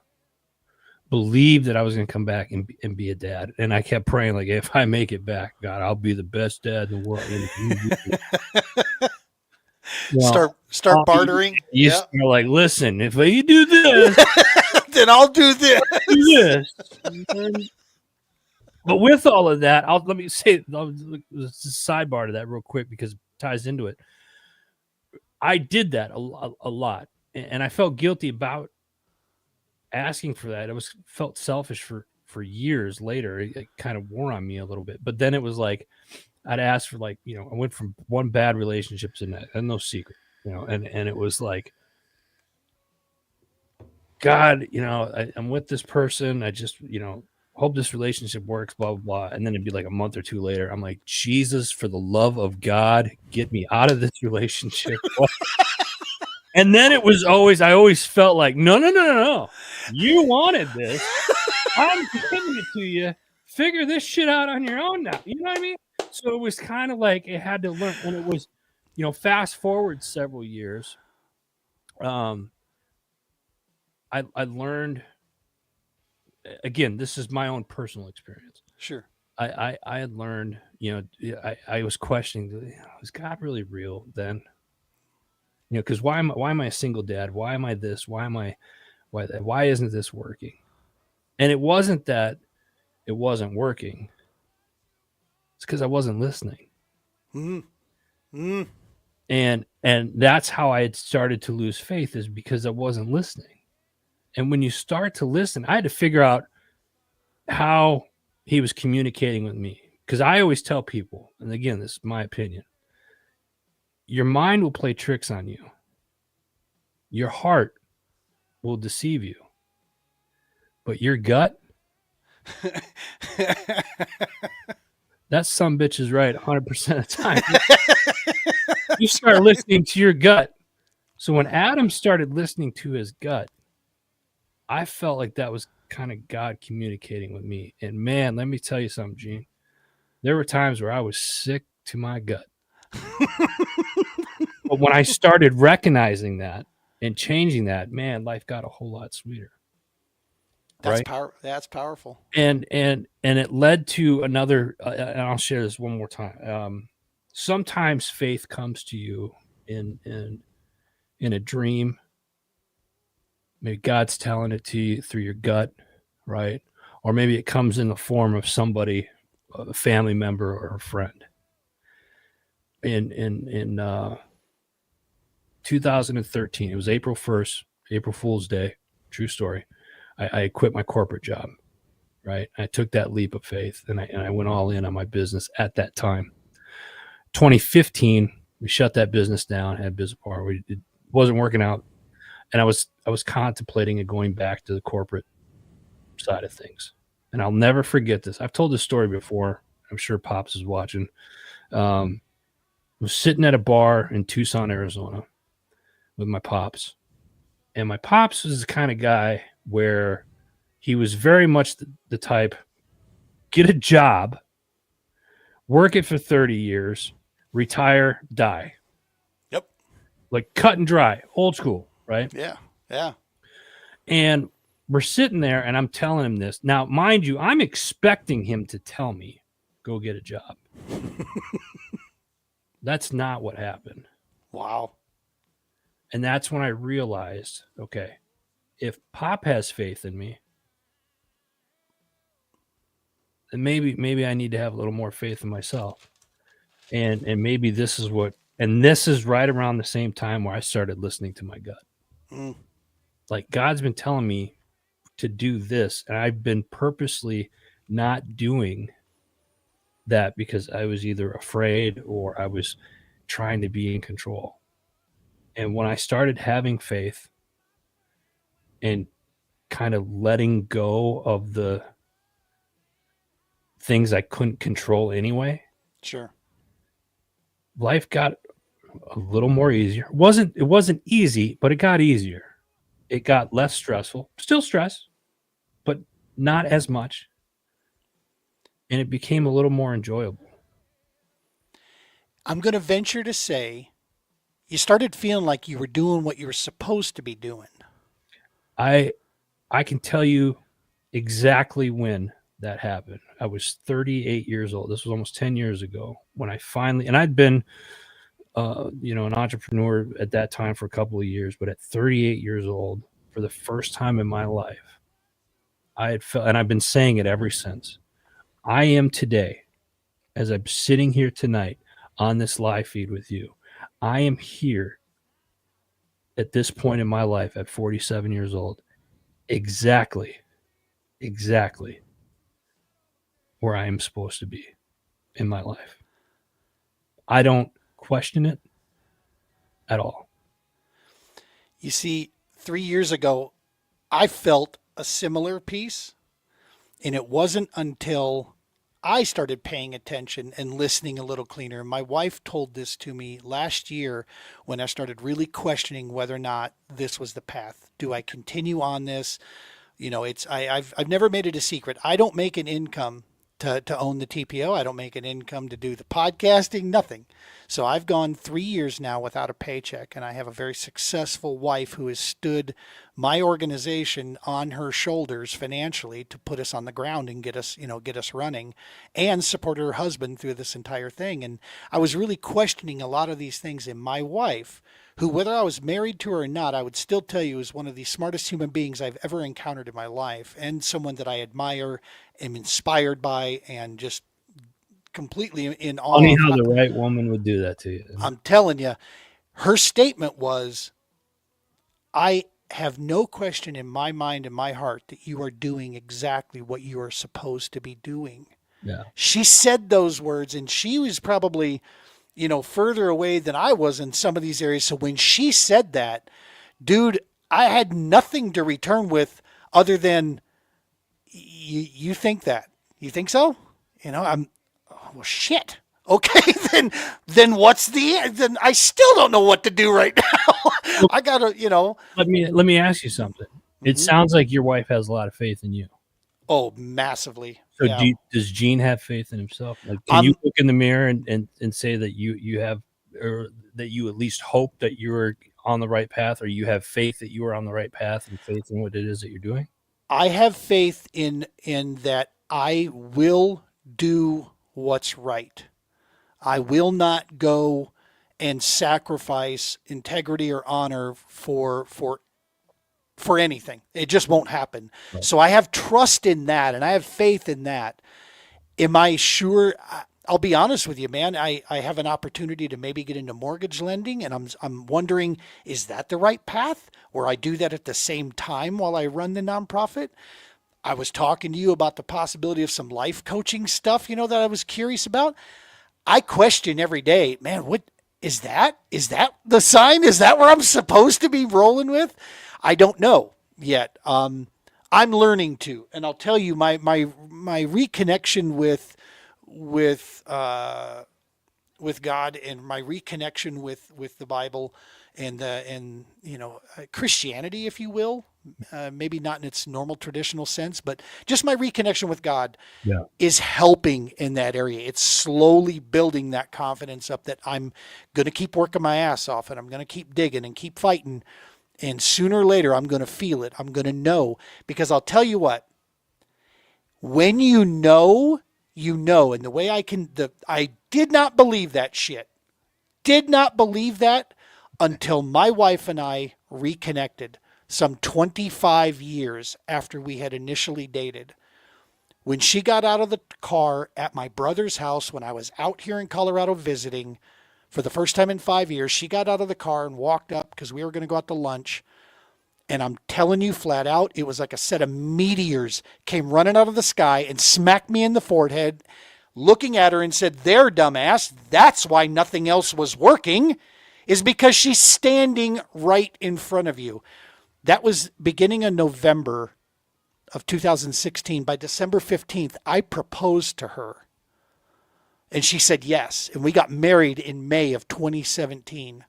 believe that I was going to come back and be a dad. And I kept praying, like, if I make it back, God, I'll be the best dad in the world. Start bartering. You're like, listen, if you do this, then I'll do this. But with all of that, let me say a sidebar to that real quick, because it ties into it. I did that a lot, and I felt guilty about asking for that. Felt selfish for years later. It kind of wore on me a little bit. But then it was like, I'd ask for, like, I went from one bad relationship to that, and no secret, and it was like, God, I'm with this person. I just, hope this relationship works, blah, blah, blah. And then it'd be like a month or two later, I'm like, Jesus, for the love of God, get me out of this relationship. And then it was I always felt like, no. You wanted this. I'm giving it to you. Figure this shit out on your own now. You know what I mean? So it was kind of like it had to learn. And it was, fast forward several years. I learned, again, this is my own personal experience. Sure. I had learned, I was questioning, is God really real then? Because why am I a single dad? Why am I this? Why isn't this working? And it wasn't that it wasn't working. It's because I wasn't listening. Mm-hmm. And that's how I had started to lose faith, is because I wasn't listening. And when you start to listen, I had to figure out how he was communicating with me. Because I always tell people, and again, this is my opinion, your mind will play tricks on you. Your heart will deceive you. But your gut, that some bitch is right 100% of the time. You start listening to your gut. So when Adam started listening to his gut, I felt like that was kind of God communicating with me. And man, let me tell you something, Gene. There were times where I was sick to my gut. But when I started recognizing that and changing that, man, life got a whole lot sweeter. right? That's powerful. And it led to another. And I'll share this one more time. Sometimes faith comes to you in a dream. Maybe God's telling it to you through your gut, right? Or maybe it comes in the form of somebody, a family member or a friend. In 2013, it was April 1st, April Fool's Day, true story. I quit my corporate job, right? I took that leap of faith and I went all in on my business at that time. 2015, we shut that business down, had business bar. It wasn't working out. And I was contemplating it going back to the corporate side of things. And I'll never forget this. I've told this story before. I'm sure Pops is watching. I was sitting at a bar in Tucson, Arizona with my Pops. And my Pops was the kind of guy where he was very much the type, get a job, work it for 30 years, retire, die. Yep. Like cut and dry, old school, right? Yeah. Yeah. And we're sitting there and I'm telling him this. Now, mind you, I'm expecting him to tell me, go get a job. That's not what happened. Wow. And that's when I realized, okay, if Pop has faith in me, then maybe I need to have a little more faith in myself. And maybe this is right around the same time where I started listening to my gut. Mm. Like God's been telling me to do this, and I've been purposely not doing that because I was either afraid or I was trying to be in control. And when I started having faith and kind of letting go of the things I couldn't control anyway, Sure. life got a little more easier. It wasn't easy, but it got easier. It got less stressful. Still stress, but not as much. And it became a little more enjoyable. I'm going to venture to say you started feeling like you were doing what you were supposed to be doing. I can tell you exactly when that happened. I was 38 years old. This was almost 10 years ago when I finally, and I'd been, an entrepreneur at that time for a couple of years, but at 38 years old, for the first time in my life, I had felt, and I've been saying it ever since, I am today, as I'm sitting here tonight on this live feed with you, I am here at this point in my life at 47 years old, exactly where I am supposed to be in my life. I don't question it at all. You see, 3 years ago, I felt a similar piece, and it wasn't until I started paying attention and listening a little cleaner. My wife told this to me last year when I started really questioning whether or not this was the path. Do I continue on this? I've never made it a secret. I don't make an income to own the TPO. I don't make an income to do the podcasting, nothing. So I've gone 3 years now without a paycheck, and I have a very successful wife who has stood my organization on her shoulders financially to put us on the ground and get us running, and support her husband through this entire thing. And I was really questioning a lot of these things, and my wife, who, whether I was married to her or not, I would still tell you is one of the smartest human beings I've ever encountered in my life, and someone that I admire, am inspired by, and just completely in awe. Funny how the right woman would do that to you. I'm telling you, her statement was, I have no question in my mind and my heart that you are doing exactly what you are supposed to be doing. Yeah. She said those words, and she was probably, further away than I was in some of these areas. So when she said that, dude, I had nothing to return with other than, you think that? You think so? Well, shit. Okay, then what's then I still don't know what to do right now. I gotta, Let me ask you something. It sounds like your wife has a lot of faith in you. Oh, massively. So Yeah. does Gene have faith in himself? Like, can you look in the mirror and say that you have, or that you at least hope that you're on the right path, or you have faith that you are on the right path and faith in what it is that you're doing? I have faith in that I will do what's right. I will not go and sacrifice integrity or honor for anything. It just won't happen. Right. So I have trust in that and I have faith in that. Am I sure? I'll be honest with you, man. I have an opportunity to maybe get into mortgage lending, and I'm wondering, is that the right path? Or I do that at the same time while I run the nonprofit? I was talking to you about the possibility of some life coaching stuff, that I was curious about. I question every day, man, what is that? Is that the sign? Is that where I'm supposed to be rolling with? I don't know yet. I'm learning to, and I'll tell you my reconnection with with God and my reconnection with the Bible and Christianity, if you will, maybe not in its normal traditional sense, but just my reconnection with God Yeah. is helping in that area. It's slowly building that confidence up that I'm going to keep working my ass off and I'm going to keep digging and keep fighting. And sooner or later, I'm going to feel it. I'm going to know, because I'll tell you what, when you know, you know. And the way I did not believe that shit. Did not believe that until my wife and I reconnected some 25 years after we had initially dated. When she got out of the car at my brother's house when I was out here in Colorado visiting for the first time in 5 years, she got out of the car and walked up because we were going to go out to lunch. And I'm telling you flat out, it was like a set of meteors came running out of the sky and smacked me in the forehead, looking at her and said, "There, dumbass, that's why nothing else was working, is because she's standing right in front of you." That was beginning of November of 2016. By December 15th, I proposed to her. And she said yes. And we got married in May of 2017.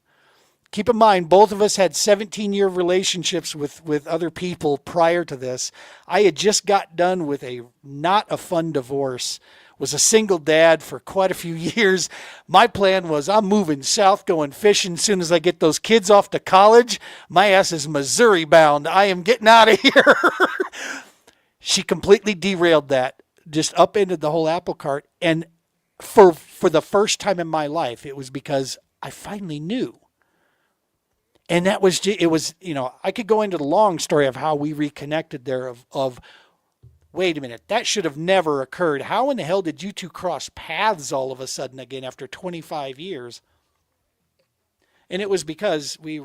Keep in mind, both of us had 17-year relationships with other people prior to this. I had just got done with a not a fun divorce, was a single dad for quite a few years. My plan was I'm moving south, going fishing as soon as I get those kids off to college. My ass is Missouri bound. I am getting out of here. She completely derailed that, just upended the whole apple cart. And for the first time in my life, it was because I finally knew. And that was, it was, I could go into the long story of how we reconnected there of wait a minute, that should have never occurred. How in the hell did you two cross paths all of a sudden again after 25 years? And it was because we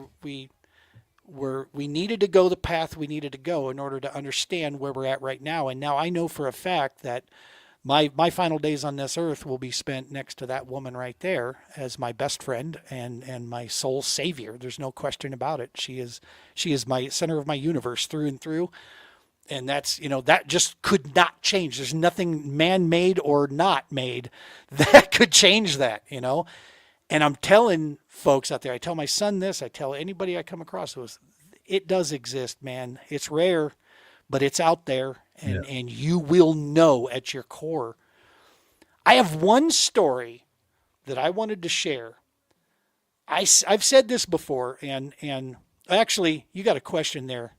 needed to go the path we needed to go in order to understand where we're at right now. And now I know for a fact that my final days on this earth will be spent next to that woman right there as my best friend and my soul savior. There's no question about it. She is my center of my universe through and through. And that's, that just could not change. There's nothing man-made or not made that could change that, And I'm telling folks out there, I tell my son this, I tell anybody I come across this, it does exist, man. It's rare, but it's out there, and you will know at your core. I have one story that I wanted to share. I've said this before, and actually, you got a question there.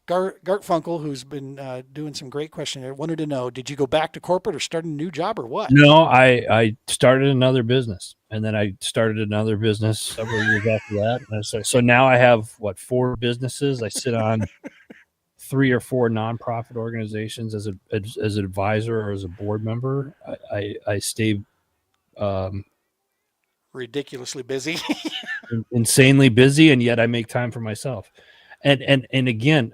Gart Funkel, who's been doing some great questions there, wanted to know, did you go back to corporate or start a new job or what? No, I started another business, and then I started another business several years after that. And so now I have, 4 businesses. I sit on 3 or 4 nonprofit organizations as an advisor or as a board member. I stay ridiculously busy. insanely busy, and yet I make time for myself. And again,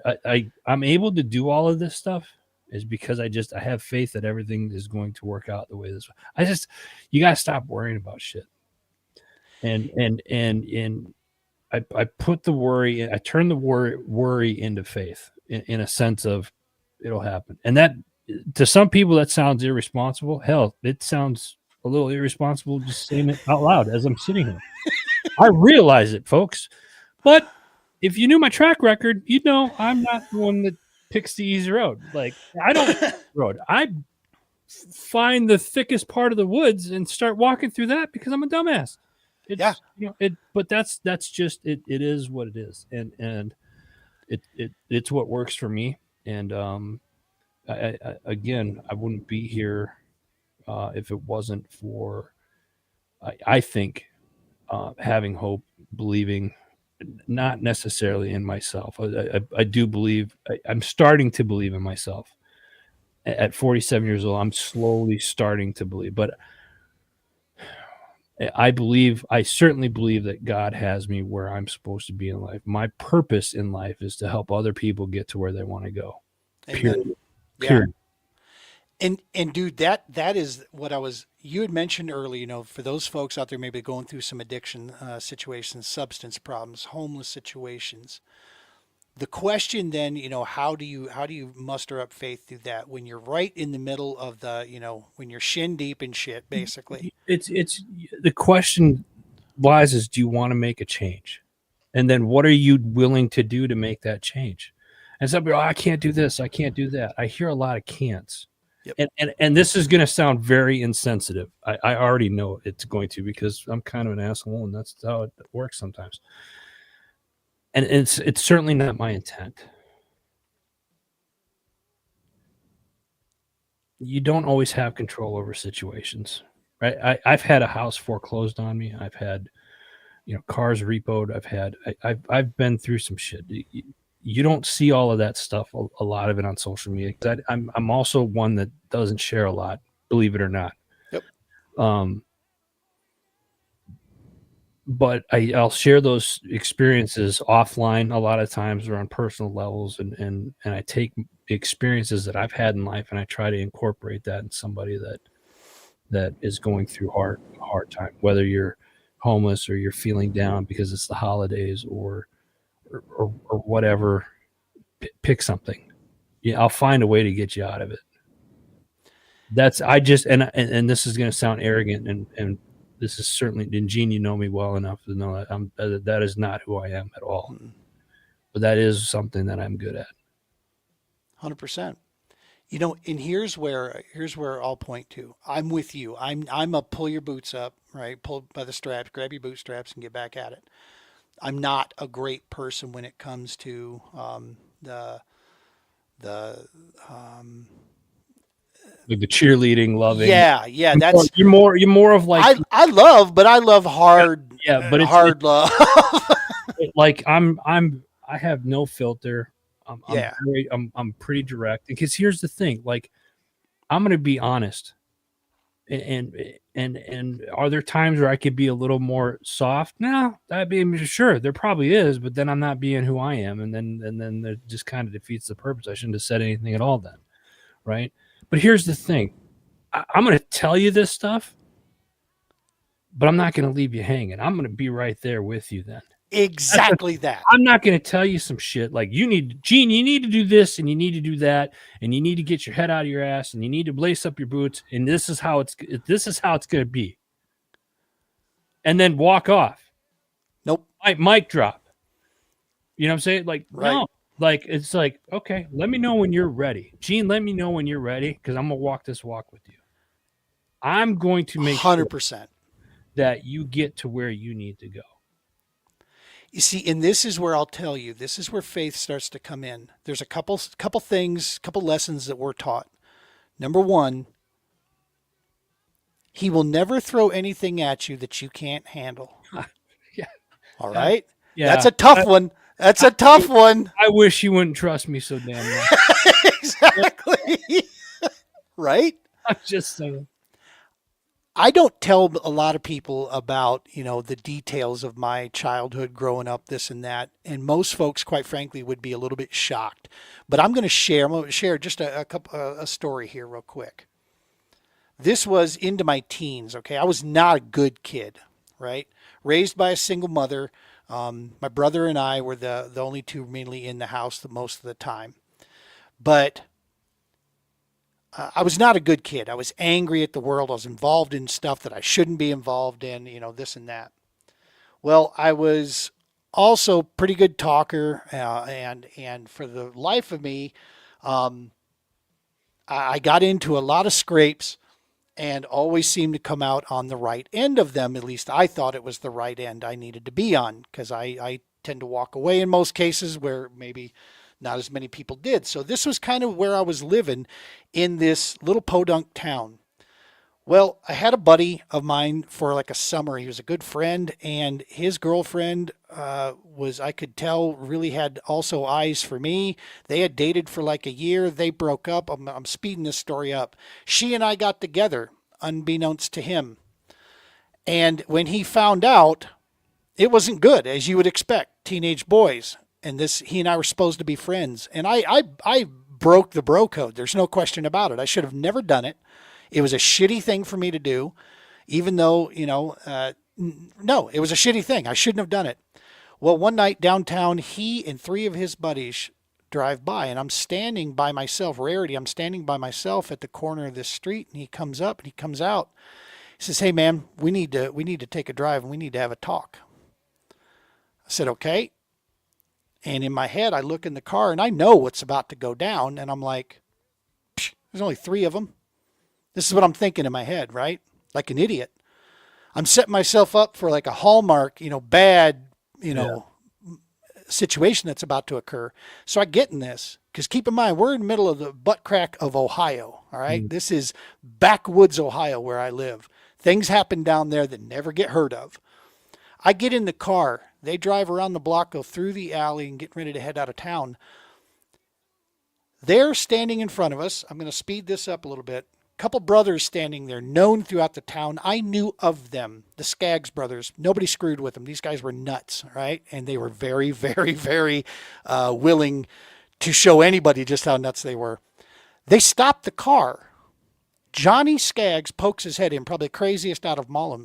I'm able to do all of this stuff is because I have faith that everything is going to work out the way this. You got to stop worrying about shit. And I put the worry, I turn the worry into faith in a sense of it'll happen. And that, to some people, that sounds irresponsible. Hell, it sounds a little irresponsible just saying it out loud as I'm sitting here. I realize it, folks. But if you knew my track record, you'd know I'm not the one that picks the easy road. Like, I don't pick the road. I find the thickest part of the woods and start walking through that because I'm a dumbass. But that's just it. It is what it is, and it's what works for me. And again, I wouldn't be here if it wasn't for, I think, having hope, believing, not necessarily in myself. I do believe, I'm starting to believe in myself. At 47 years old, I'm slowly starting to believe. But I certainly believe that God has me where I'm supposed to be in life. My purpose in life is to help other people get to where they want to go. Amen. Period. Yeah. Period. And dude, that is what I was. You had mentioned earlier. For those folks out there maybe going through some addiction situations, substance problems, homeless situations. The question then, how do you muster up faith through that when you're right in the middle of when you're shin deep in shit, basically. It's the question lies is, do you want to make a change? And then what are you willing to do to make that change? And some people, I can't do this, I can't do that. I hear a lot of can'ts. Yep. And this is going to sound very insensitive. I already know it's going to, because I'm kind of an asshole, and that's how it works sometimes. And it's certainly not my intent. You don't always have control over situations, right? I've had a house foreclosed on me. I've had, cars repoed. I've been through some shit. You don't see all of that stuff, a lot of it on social media. 'Cause I'm also one that doesn't share a lot, believe it or not. Yep. But I'll share those experiences offline a lot of times, or on personal levels, and I take the experiences that I've had in life, and I try to incorporate that in somebody that is going through a hard time, whether you're homeless or you're feeling down because it's the holidays, or whatever. Pick something. Yeah, I'll find a way to get you out of it. That's I just and this is going to sound arrogant, and this is certainly, and Gene, you know me well enough to know that that is not who I am at all. But that is something that I'm good at. 100%. And here's where I'll point to. I'm with you. I'm a pull your boots up, right? Pull by the straps, grab your bootstraps, and get back at it. I'm not a great person when it comes to the Like the cheerleading, loving. yeah. That's You're more of like, I love, but I love hard yeah, but hard love. like I have no filter. Yeah. I'm pretty direct, because here's the thing, like, I'm going to be honest. And are there times where I could be a little more soft? No, that'd be, sure, there probably is, but then I'm not being who I am, and then that just kind of defeats the purpose. I shouldn't have said anything at all then, right? But here's the thing. I'm going to tell you this stuff, but I'm not going to leave you hanging. I'm going to be right there with you then. Exactly that. I'm not going to tell you some shit like, Gene, you need to do this, and you need to do that, and you need to get your head out of your ass, and you need to lace up your boots, and this is how it's going to be. And then walk off. Nope. Mic drop. You know what I'm saying? Like, Right. no. Like, it's like, okay, let me know when you're ready. Gene, let me know when you're ready, because I'm going to walk this walk with you. I'm going to make 100%. sure that you get to where you need to go. You see, and this is where I'll tell you, this is where faith starts to come in. There's a couple things, couple lessons that we're taught. Number one, he will never throw anything at you that you can't handle. Yeah. All right? Yeah. That's a tough one. That's a tough one. I wish you wouldn't trust me so damn much. Exactly. Right? I'm just saying. I don't tell a lot of people about, the details of my childhood growing up, this and that. And most folks, quite frankly, would be a little bit shocked. But I'm going to share just a story here real quick. This was into my teens. Okay. I was not a good kid, right? Raised by a single mother. My brother and I were the only two mainly in the house most of the time. But I was not a good kid. I was angry at the world. I was involved in stuff that I shouldn't be involved in, this and that. Well, I was also pretty good talker, and for the life of me, I got into a lot of scrapes and always seemed to come out on the right end of them. At least I thought it was the right end I needed to be on, because I tend to walk away in most cases where maybe Not as many people did. So this was kind of where I was living in this little podunk town. Well, I had a buddy of mine for like a summer. He was a good friend, and his girlfriend was, I could tell, really had also eyes for me. They had dated for like a year. They broke up. I'm speeding this story up. She and I got together, unbeknownst to him. And when he found out, it wasn't good, as you would expect, teenage boys. And this, he and I were supposed to be friends. And I broke the bro code. There's no question about it. I should have never done it. It was a shitty thing for me to do, even though, no, it was a shitty thing. I shouldn't have done it. Well, one night downtown, he and three of his buddies drive by, and I'm standing by myself. Rarity, I'm standing by myself at the corner of this street, and he comes up and he comes out. He says, "Hey, man, we need to take a drive, and we need to have a talk." I said, "Okay." And in my head, I look in the car, and I know what's about to go down, and I'm like, there's only three of them. This is what I'm thinking in my head, right? Like an idiot. I'm setting myself up for like a Hallmark, bad, situation that's about to occur. So I get in this, because keep in mind, we're in the middle of the butt crack of Ohio. All right. Mm. This is backwoods Ohio where I live. Things happen down there that never get heard of. I get in the car. They drive around the block, go through the alley, and get ready to head out of town. They're standing in front of us. I'm going to speed this up a little bit. Couple brothers standing there, known throughout the town. I knew of them, the Skaggs brothers. Nobody screwed with them. These guys were nuts, right? And they were very, very, very willing to show anybody just how nuts they were. They stopped the car. Johnny Skaggs pokes his head in, probably the craziest out of them all.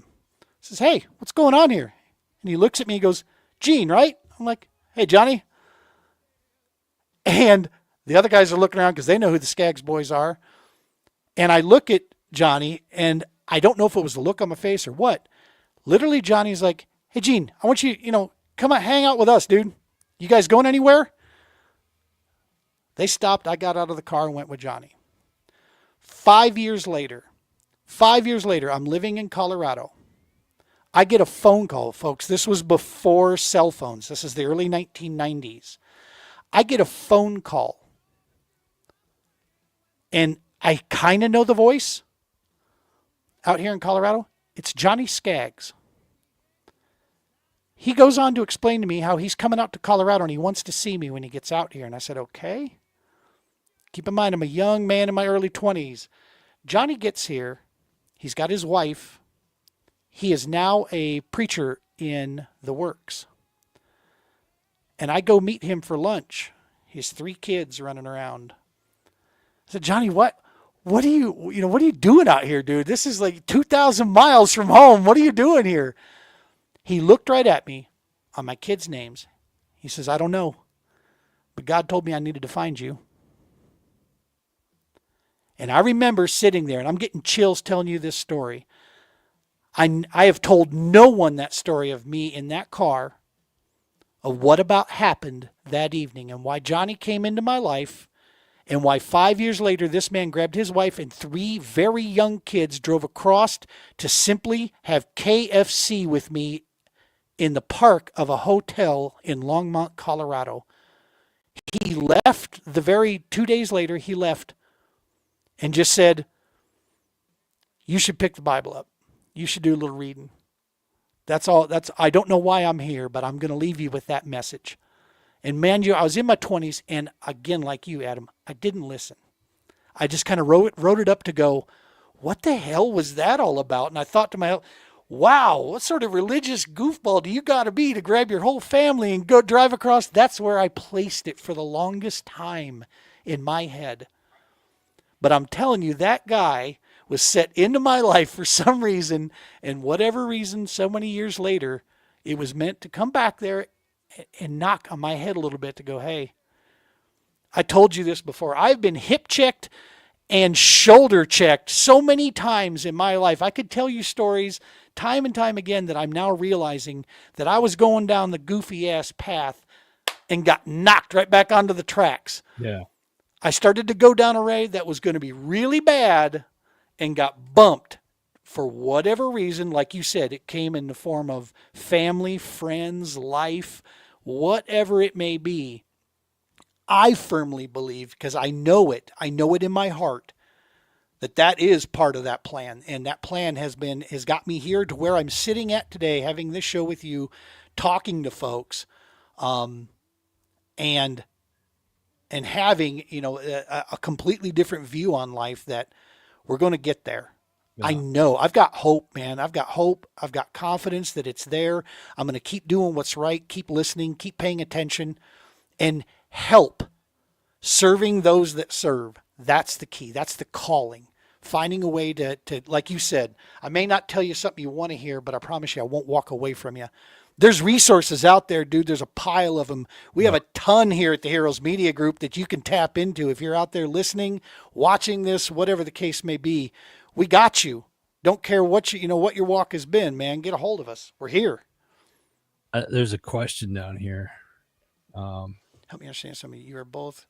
Says, "Hey, what's going on here?" And he looks at me and goes, "Gene, right?" I'm like, "Hey, Johnny." And the other guys are looking around because they know who the Skaggs boys are. And I look at Johnny, and I don't know if it was the look on my face or what. Literally, Johnny's like, "Hey, Gene, I want you, come on, hang out with us, dude. You guys going anywhere?" They stopped. I got out of the car and went with Johnny. 5 years later, I'm living in Colorado. I get a phone call, folks. This was before cell phones. This is the early 1990s. I get a phone call. And I kind of know the voice out here in Colorado. It's Johnny Skaggs. He goes on to explain to me how he's coming out to Colorado and he wants to see me when he gets out here. And I said, okay. Keep in mind, I'm a young man in my early 20s. Johnny gets here. He's got his wife. He is now a preacher in the works. And I go meet him for lunch. He has 3 kids running around. I said, "Johnny, what are you doing out here, dude? This is like 2,000 miles from home. What are you doing here?" He looked right at me on my kids' names. He says, "I don't know, but God told me I needed to find you." And I remember sitting there, and I'm getting chills telling you this story. I have told no one that story of me in that car, of what about happened that evening and why Johnny came into my life, and why 5 years later this man grabbed his wife and 3 very young kids, drove across to simply have KFC with me in the park of a hotel in Longmont, Colorado. He left 2 days later, he left and just said, "You should pick the Bible up. You should do a little reading. That's all. I don't know why I'm here, but I'm going to leave you with that message." And man, I was in my 20s, and again, like you, Adam, I didn't listen. I just kind of wrote it up to go, what the hell was that all about? And I thought to myself, wow, what sort of religious goofball do you got to be to grab your whole family and go drive across? That's where I placed it for the longest time in my head. But I'm telling you, that guy was set into my life for some reason, and whatever reason, so many years later, it was meant to come back there and knock on my head a little bit to go, hey, I told you this before. I've been hip checked and shoulder checked so many times in my life. I could tell you stories time and time again that I'm now realizing that I was going down the goofy ass path and got knocked right back onto the tracks. Yeah. I started to go down a road that was going to be really bad and got bumped for whatever reason. Like you said, it came in the form of family, friends, life, whatever it may be. I firmly believe, because I know it in my heart, that is part of that plan. And that plan has got me here to where I'm sitting at today, having this show with you, talking to folks, and having, a completely different view on life, that we're going to get there. I Yeah. know. I've got hope, man. I've got hope. I've got confidence that it's there. I'm going to keep doing what's right, keep listening, keep paying attention, and help serving those that serve. That's the key. That's the calling. Finding a way to, like you said, I may not tell you something you want to hear, but I promise you I won't walk away from you. There's resources out there, dude. There's a pile of them. We have a ton here at the Heroes Media Group that you can tap into. If you're out there listening, watching this, whatever the case may be, we got you. Don't care what what your walk has been, man. Get a hold of us. We're here. There's a question down here. Help me understand something. You are both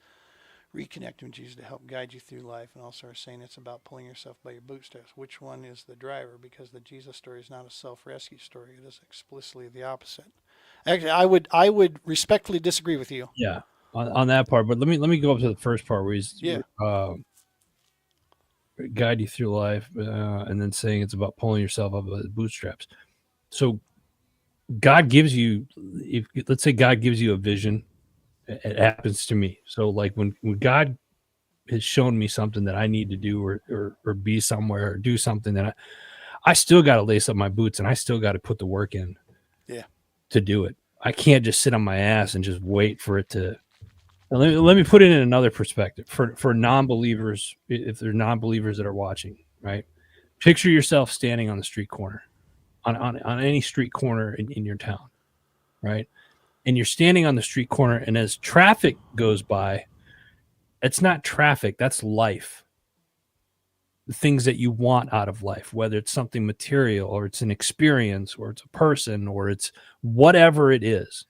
reconnecting with Jesus to help guide you through life, and also are saying it's about pulling yourself by your bootstraps. Which one is the driver? Because the Jesus story is not a self-rescue story. It is explicitly the opposite. Actually, I would respectfully disagree with you. Yeah, on that part. But let me go up to the first part where he's guide you through life, and then saying it's about pulling yourself up by the bootstraps. So God gives you, let's say God gives you a vision. It happens to me. So like when God has shown me something that I need to do, or be somewhere, or do something, that I still got to lace up my boots, and I still got to put the work in to do it. I can't just sit on my ass and just wait for it to. Let me put it in another perspective for non-believers. If they're non-believers that are watching, right? Picture yourself standing on the street corner, on any street corner in your town, right? And you're standing on the street corner, and as traffic goes by, it's not traffic, that's life. The things that you want out of life, whether it's something material, or it's an experience, or it's a person, or it's whatever it is,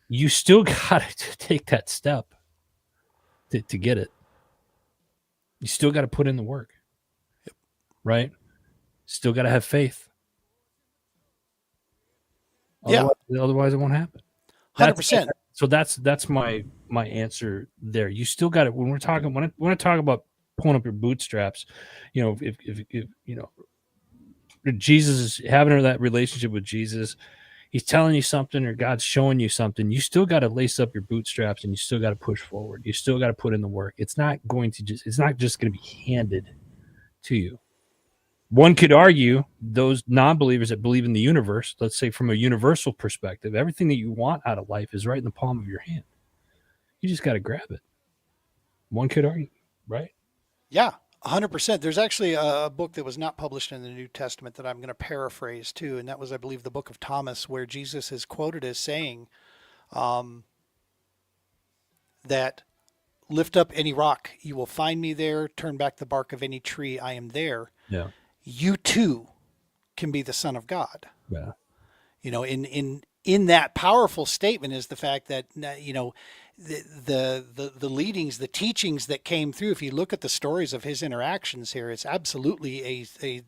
you still got to take that step to get it. You still got to put in the work, right? Still got to have faith. Otherwise it won't happen. 100%. So that's my answer there. You still got it. When I talk about pulling up your bootstraps, if Jesus is having that relationship with Jesus, he's telling you something, or God's showing you something, you still got to lace up your bootstraps, and you still got to push forward. You still got to put in the work. It's not just going to be handed to you. One could argue those non-believers that believe in the universe, let's say from a universal perspective, everything that you want out of life is right in the palm of your hand. You just got to grab it. One could argue, right? Yeah, 100%. There's actually a book that was not published in the New Testament that I'm going to paraphrase too, and that was, I believe, the Book of Thomas, where Jesus is quoted as saying that lift up any rock, you will find me there. Turn back the bark of any tree, I am there. Yeah. You too can be the Son of God. Yeah. In that powerful statement is the fact that the leadings, the teachings that came through. If you look at the stories of his interactions here, it's absolutely a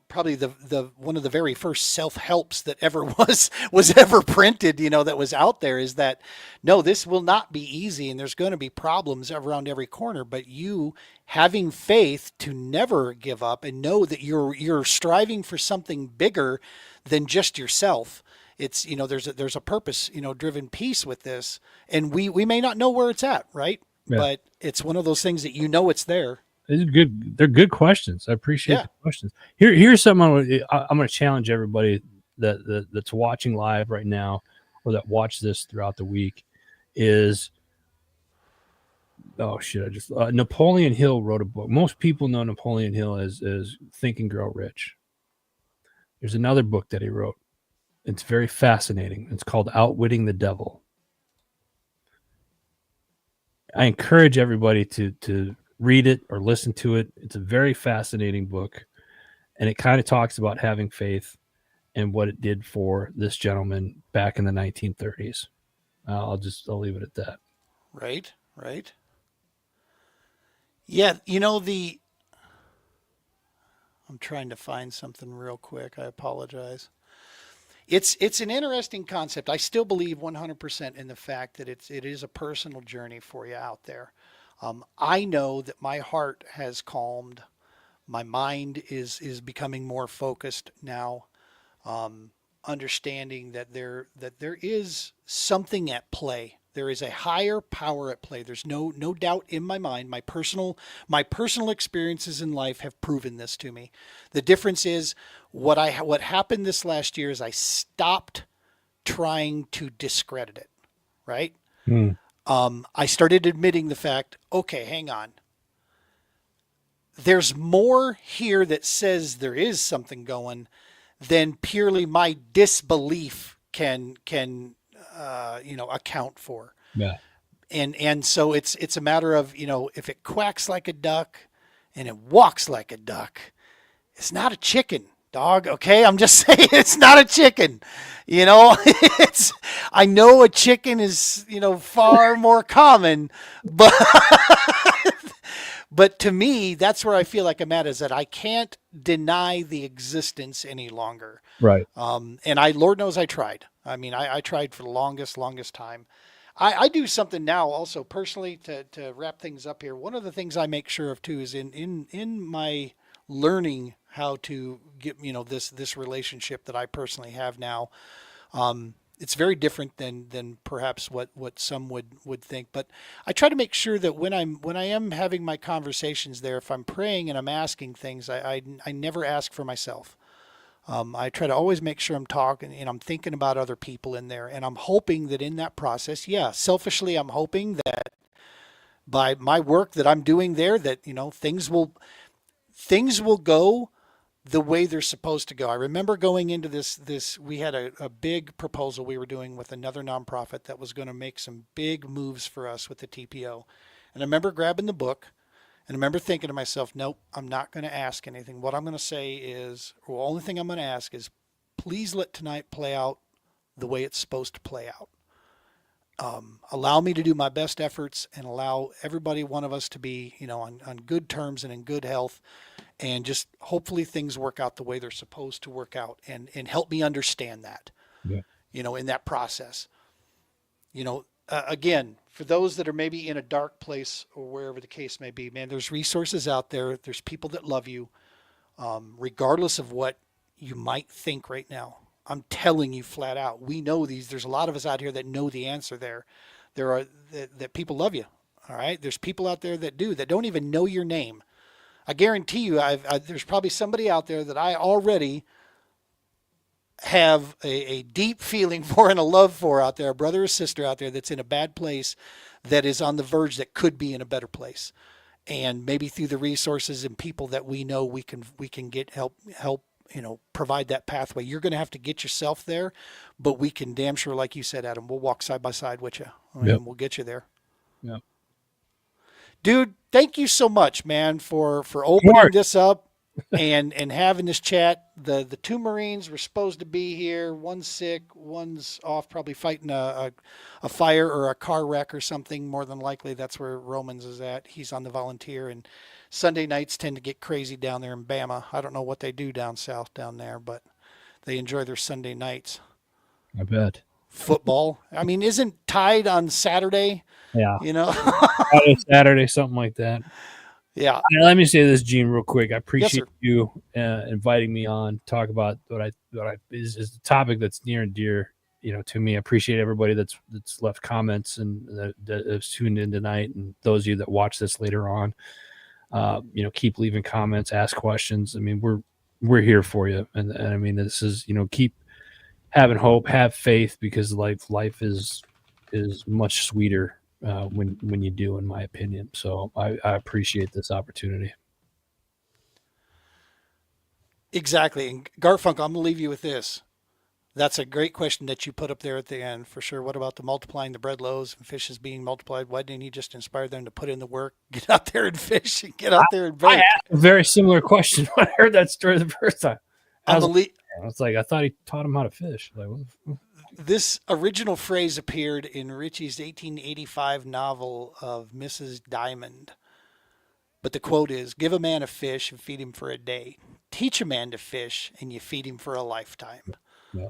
probably the one of the very first self-helps that ever was ever printed, that was out there, is that no, this will not be easy, and there's going to be problems around every corner, but you having faith to never give up and know that you're striving for something bigger than just yourself. It's, there's a purpose, driven piece with this, and we may not know where it's at, right? Yeah. But it's one of those things that it's there. These are good. They're good questions. I appreciate the questions. Here's something I'm going to challenge everybody that's watching live right now, or that watched this throughout the week, is Napoleon Hill wrote a book. Most people know Napoleon Hill as Think and Grow Rich. There's another book that he wrote. It's very fascinating. It's called Outwitting the Devil. I encourage everybody to read it or listen to it. It's a very fascinating book, and it kind of talks about having faith and what it did for this gentleman back in the 1930s. I'll leave it at that. Right. Yeah, I'm trying to find something real quick. I apologize. It's an interesting concept. I still believe 100% in the fact that it is a personal journey for you out there. I know that my heart has calmed. My mind is becoming more focused now. Understanding that there is something at play. There is a higher power at play. There's no doubt in my mind. My personal experiences in life have proven this to me. The difference is what happened this last year is I stopped trying to discredit it. Right? Hmm. I started admitting the fact. Okay, hang on. There's more here that says there is something going than purely my disbelief can account for. Yeah. And so it's a matter of, if it quacks like a duck and it walks like a duck, it's not a chicken, dog. Okay, I'm just saying it's not a chicken. It's I know a chicken is far more common, but but to me, that's where I feel like I'm at, is that I can't deny the existence any longer. Right. And Lord knows I tried. I mean, I tried for the longest time. I do something now also personally to wrap things up here. One of the things I make sure of too is in my learning how to get, this relationship that I personally have now. It's very different than perhaps what some would think. But I try to make sure that when I am having my conversations there, if I'm praying and I'm asking things, I never ask for myself. I try to always make sure I'm talking and I'm thinking about other people in there, and I'm hoping that in that process, yeah, selfishly, I'm hoping that by my work that I'm doing there, that things will go the way they're supposed to go. I remember going into this we had a big proposal we were doing with another nonprofit that was going to make some big moves for us with the TPO. And I remember grabbing the book and I remember thinking to myself, nope, I'm not going to ask anything. What I'm going to say is, or the only thing I'm going to ask is, please let tonight play out the way it's supposed to play out. Allow me to do my best efforts and allow everybody, one of us, to be, on good terms and in good health, and just hopefully things work out the way they're supposed to work out, and help me understand that, Yeah. in that process. Again, for those that are maybe in a dark place or wherever the case may be, man, there's resources out there. There's people that love you, regardless of what you might think right now. I'm telling you flat out, we know these. There's a lot of us out here that know the answer there. There are that people love you. All right. There's people out there that don't even know your name. I guarantee you, there's probably somebody out there that I already have a deep feeling for and a love for out there, a brother or sister out there that's in a bad place, that is on the verge that could be in a better place. And maybe through the resources and people that we know, we can get help, provide that pathway. You're going to have to get yourself there, but we can damn sure, like you said, Adam, we'll walk side by side with you, and we'll get you there. Yeah. Dude, thank you so much, man, for opening this up and having this chat. The two Marines were supposed to be here. One's sick, one's off, probably fighting a fire or a car wreck or something. More than likely, that's where Romans is at. He's on the volunteer, and Sunday nights tend to get crazy down there in Bama. I don't know what they do down south down there, but they enjoy their Sunday nights. I bet. Football. I mean, isn't Tide on Saturday? Yeah. Friday, Saturday, something like that. Yeah. Let me say this, Gene, real quick. I Yes, appreciate you inviting me on to talk about what is the topic that's near and dear, to me. I appreciate everybody that's left comments and that has tuned in tonight, and those of you that watch this later on. Keep leaving comments, ask questions. I mean, we're here for you, and I mean, this is keep having hope, have faith, because life is much sweeter when you do, in my opinion. So I appreciate this opportunity. Exactly. And Garfunkel, I'm going to leave you with this. That's a great question that you put up there at the end, for sure. What about the multiplying the bread loaves and fishes being multiplied? Why didn't he just inspire them to put in the work, get out there and fish, and get out there and bake? I asked a very similar question when I heard that story the first time. I was like, I thought he taught him how to fish. Like, this original phrase appeared in Ritchie's 1885 novel of Mrs. Diamond. But the quote is, give a man a fish and feed him for a day. Teach a man to fish and you feed him for a lifetime. Yeah.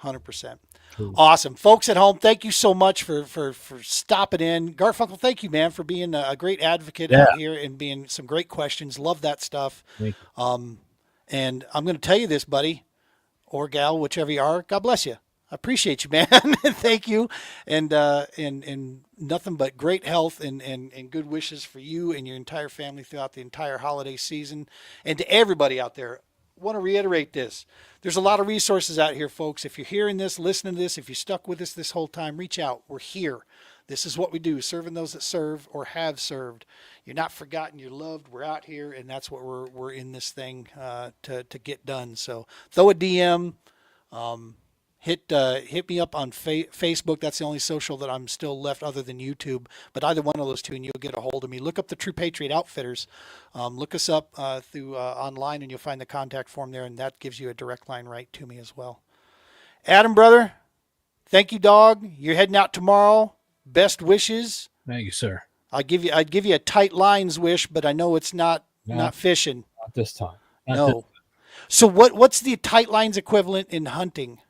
100%. True. Awesome. Folks at home, thank you so much for stopping in. Garfunkel, thank you, man, for being a great advocate Yeah. out here and being some great questions. Love that stuff. Thank you. And I'm going to tell you this, buddy, or gal, whichever you are, God bless you. I appreciate you, man. Thank you. And nothing but great health and good wishes for you and your entire family throughout the entire holiday season. And to everybody out there, I want to reiterate this. There's a lot of resources out here, folks. If you're hearing this, listening to this, if you stuck with us this whole time, reach out. We're here. This is what we do, serving those that serve or have served. You're not forgotten. You're loved. We're out here, and that's what we're in this thing to get done. So throw a DM. Hit me up on Facebook. That's the only social that I'm still left other than YouTube. But either one of those two, and you'll get a hold of me. Look up the True Patriot Outfitters. Look us up through online, and you'll find the contact form there, and that gives you a direct line right to me as well. Adam, brother, thank you, dog. You're heading out tomorrow. Best wishes. Thank you, sir. I'd give you a tight lines wish, but I know it's not fishing. Not this time. No. So what's the tight lines equivalent in hunting?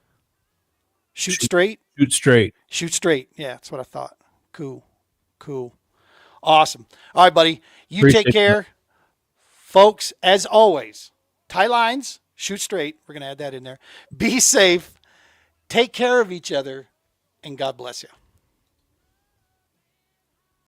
Shoot straight? Shoot straight. Shoot straight. Yeah, that's what I thought. Cool. Awesome. All right, buddy. You Appreciate take care. Folks, as always, tie lines, shoot straight. We're going to add that in there. Be safe. Take care of each other, and God bless you.